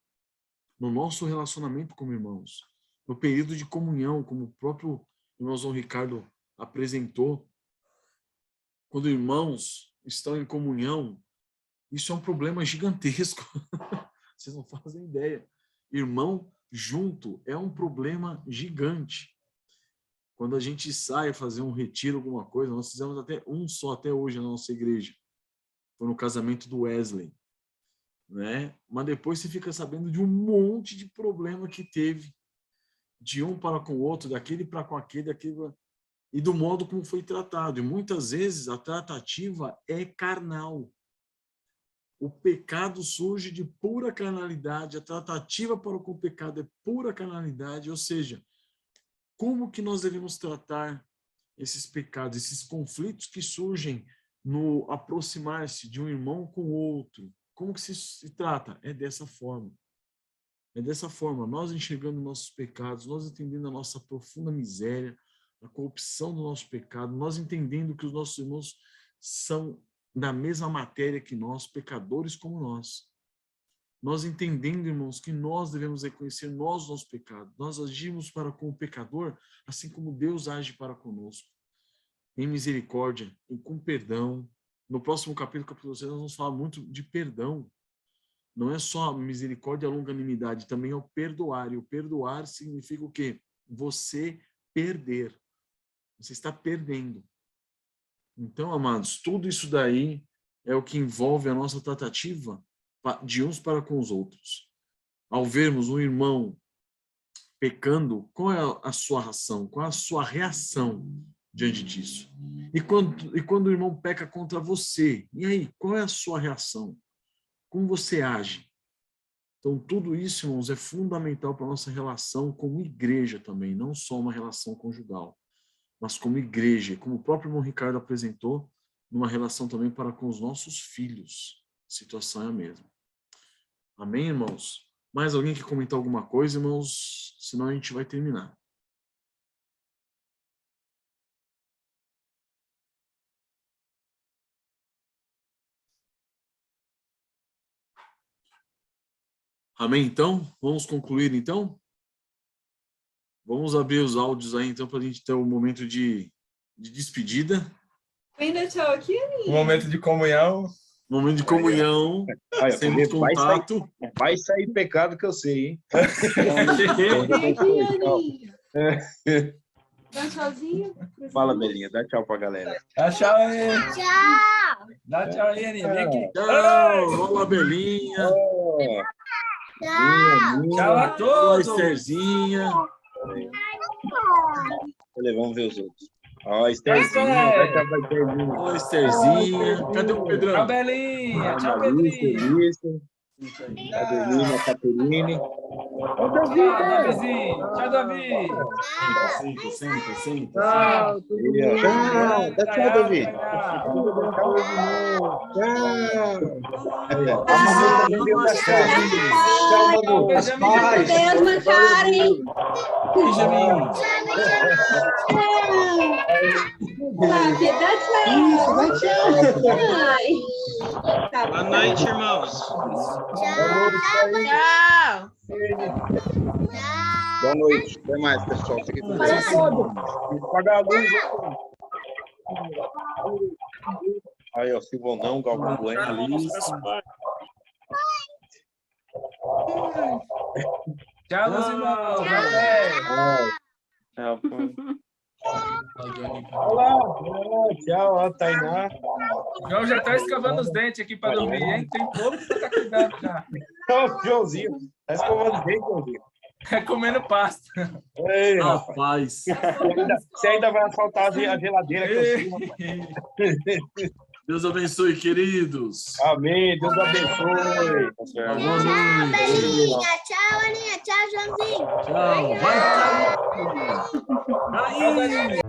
A: no nosso relacionamento como irmãos, no período de comunhão, como o próprio irmãozão Ricardo apresentou. Quando irmãos estão em comunhão, isso é um problema gigantesco. Vocês não fazem ideia. Irmão junto é um problema gigante. Quando a gente sai a fazer um retiro, alguma coisa, nós fizemos até um só até hoje na nossa igreja. Foi no casamento do Wesley, né? Mas depois você fica sabendo de um monte de problema que teve, de um para com o outro, daquele para com aquele, daquele e do modo como foi tratado. E muitas vezes a tratativa é carnal. O pecado surge de pura carnalidade, a tratativa para com o pecado é pura carnalidade, ou seja, como que nós devemos tratar esses pecados, esses conflitos que surgem no aproximar-se de um irmão com o outro? Como que se trata? É dessa forma. É dessa forma, nós enxergando nossos pecados, nós entendendo a nossa profunda miséria, a corrupção do nosso pecado, nós entendendo que os nossos irmãos são da mesma matéria que nós, pecadores como nós. Nós entendendo, irmãos, que nós devemos reconhecer nós o nosso pecado. Nós agimos para com o pecador, assim como Deus age para conosco. Em misericórdia, com perdão. No próximo capítulo 6, nós vamos falar muito de perdão. Não é só a misericórdia e a longanimidade, também é o perdoar. E o perdoar significa o quê? Você perder. Você está perdendo. Então, amados, tudo isso daí é o que envolve a nossa tratativa de uns para com os outros. Ao vermos um irmão pecando, qual é a sua ação? Qual é a sua reação diante disso? E quando o irmão peca contra você, e aí, qual é a sua reação? Como você age? Então, tudo isso, irmãos, é fundamental para a nossa relação como igreja também, não só uma relação conjugal, mas como igreja, como o próprio irmão Ricardo apresentou, numa relação também para com os nossos filhos. A situação é a mesma. Amém, irmãos? Mais alguém quer comentar alguma coisa, irmãos? Senão a gente vai terminar. Amém, então? Vamos concluir, então? Vamos abrir os áudios aí, então, para a gente ter um momento de despedida.
K: Ainda tchau aqui, Aninha.
D: Um momento de comunhão.
A: Momento de comunhão.
C: Olha,
A: sem muito contato.
C: Vai sair pecado que eu sei, hein?
K: Vem aqui, Aninha. Dá tchauzinho.
C: Fala, Belinha. Dá tchau pra galera.
D: Dá tchau aí.
K: Tchau.
D: Dá tchau aí, Aninha. Vem aqui.
A: Tchau. Olá, Belinha.
D: Tchau a todos.
A: Olá, Estherzinha.
C: Vamos ver os outros. Ó, Estherzinha.
A: Olá, Estherzinha. Cadê o Pedrão?
D: Tchau, Belinha. Tchau, Pedrinho.
C: A Delina, a Caterine.
D: Tchau, Davizinho. Tchau, Davi.
A: Senta.
C: Tchau. Dá tchau, Davi. Tchau.
K: Beijo, Karen.
D: Benjamin.
K: Dá tchau.
H: Boa noite, irmãos.
K: Tchau.
I: Boa noite. Até mais, pessoal. Fiquem com Deus.
C: Pagar a luz. Aí, ó, Silvonão, Galvão Bueno.
D: Tchau, meus irmãos.
C: Tchau.
L: Olá, tchau, ó, Tainá.
D: João já tá escovando os dentes aqui para dormir, hein? Tem pouco para tá cuidado já.
L: Ô, Joãozinho, tá escovando os dentes, Joãozinho.
D: É comendo pasta.
L: Ei,
A: rapaz.
L: Você ainda vai assaltar a geladeira aqui assim, rapaz.
A: Deus abençoe, queridos.
L: Amém. Deus abençoe.
A: Boa noite.
K: Belinha, tchau, Aninha, tchau, Joãozinho.
A: Tchau. Vai, Caí.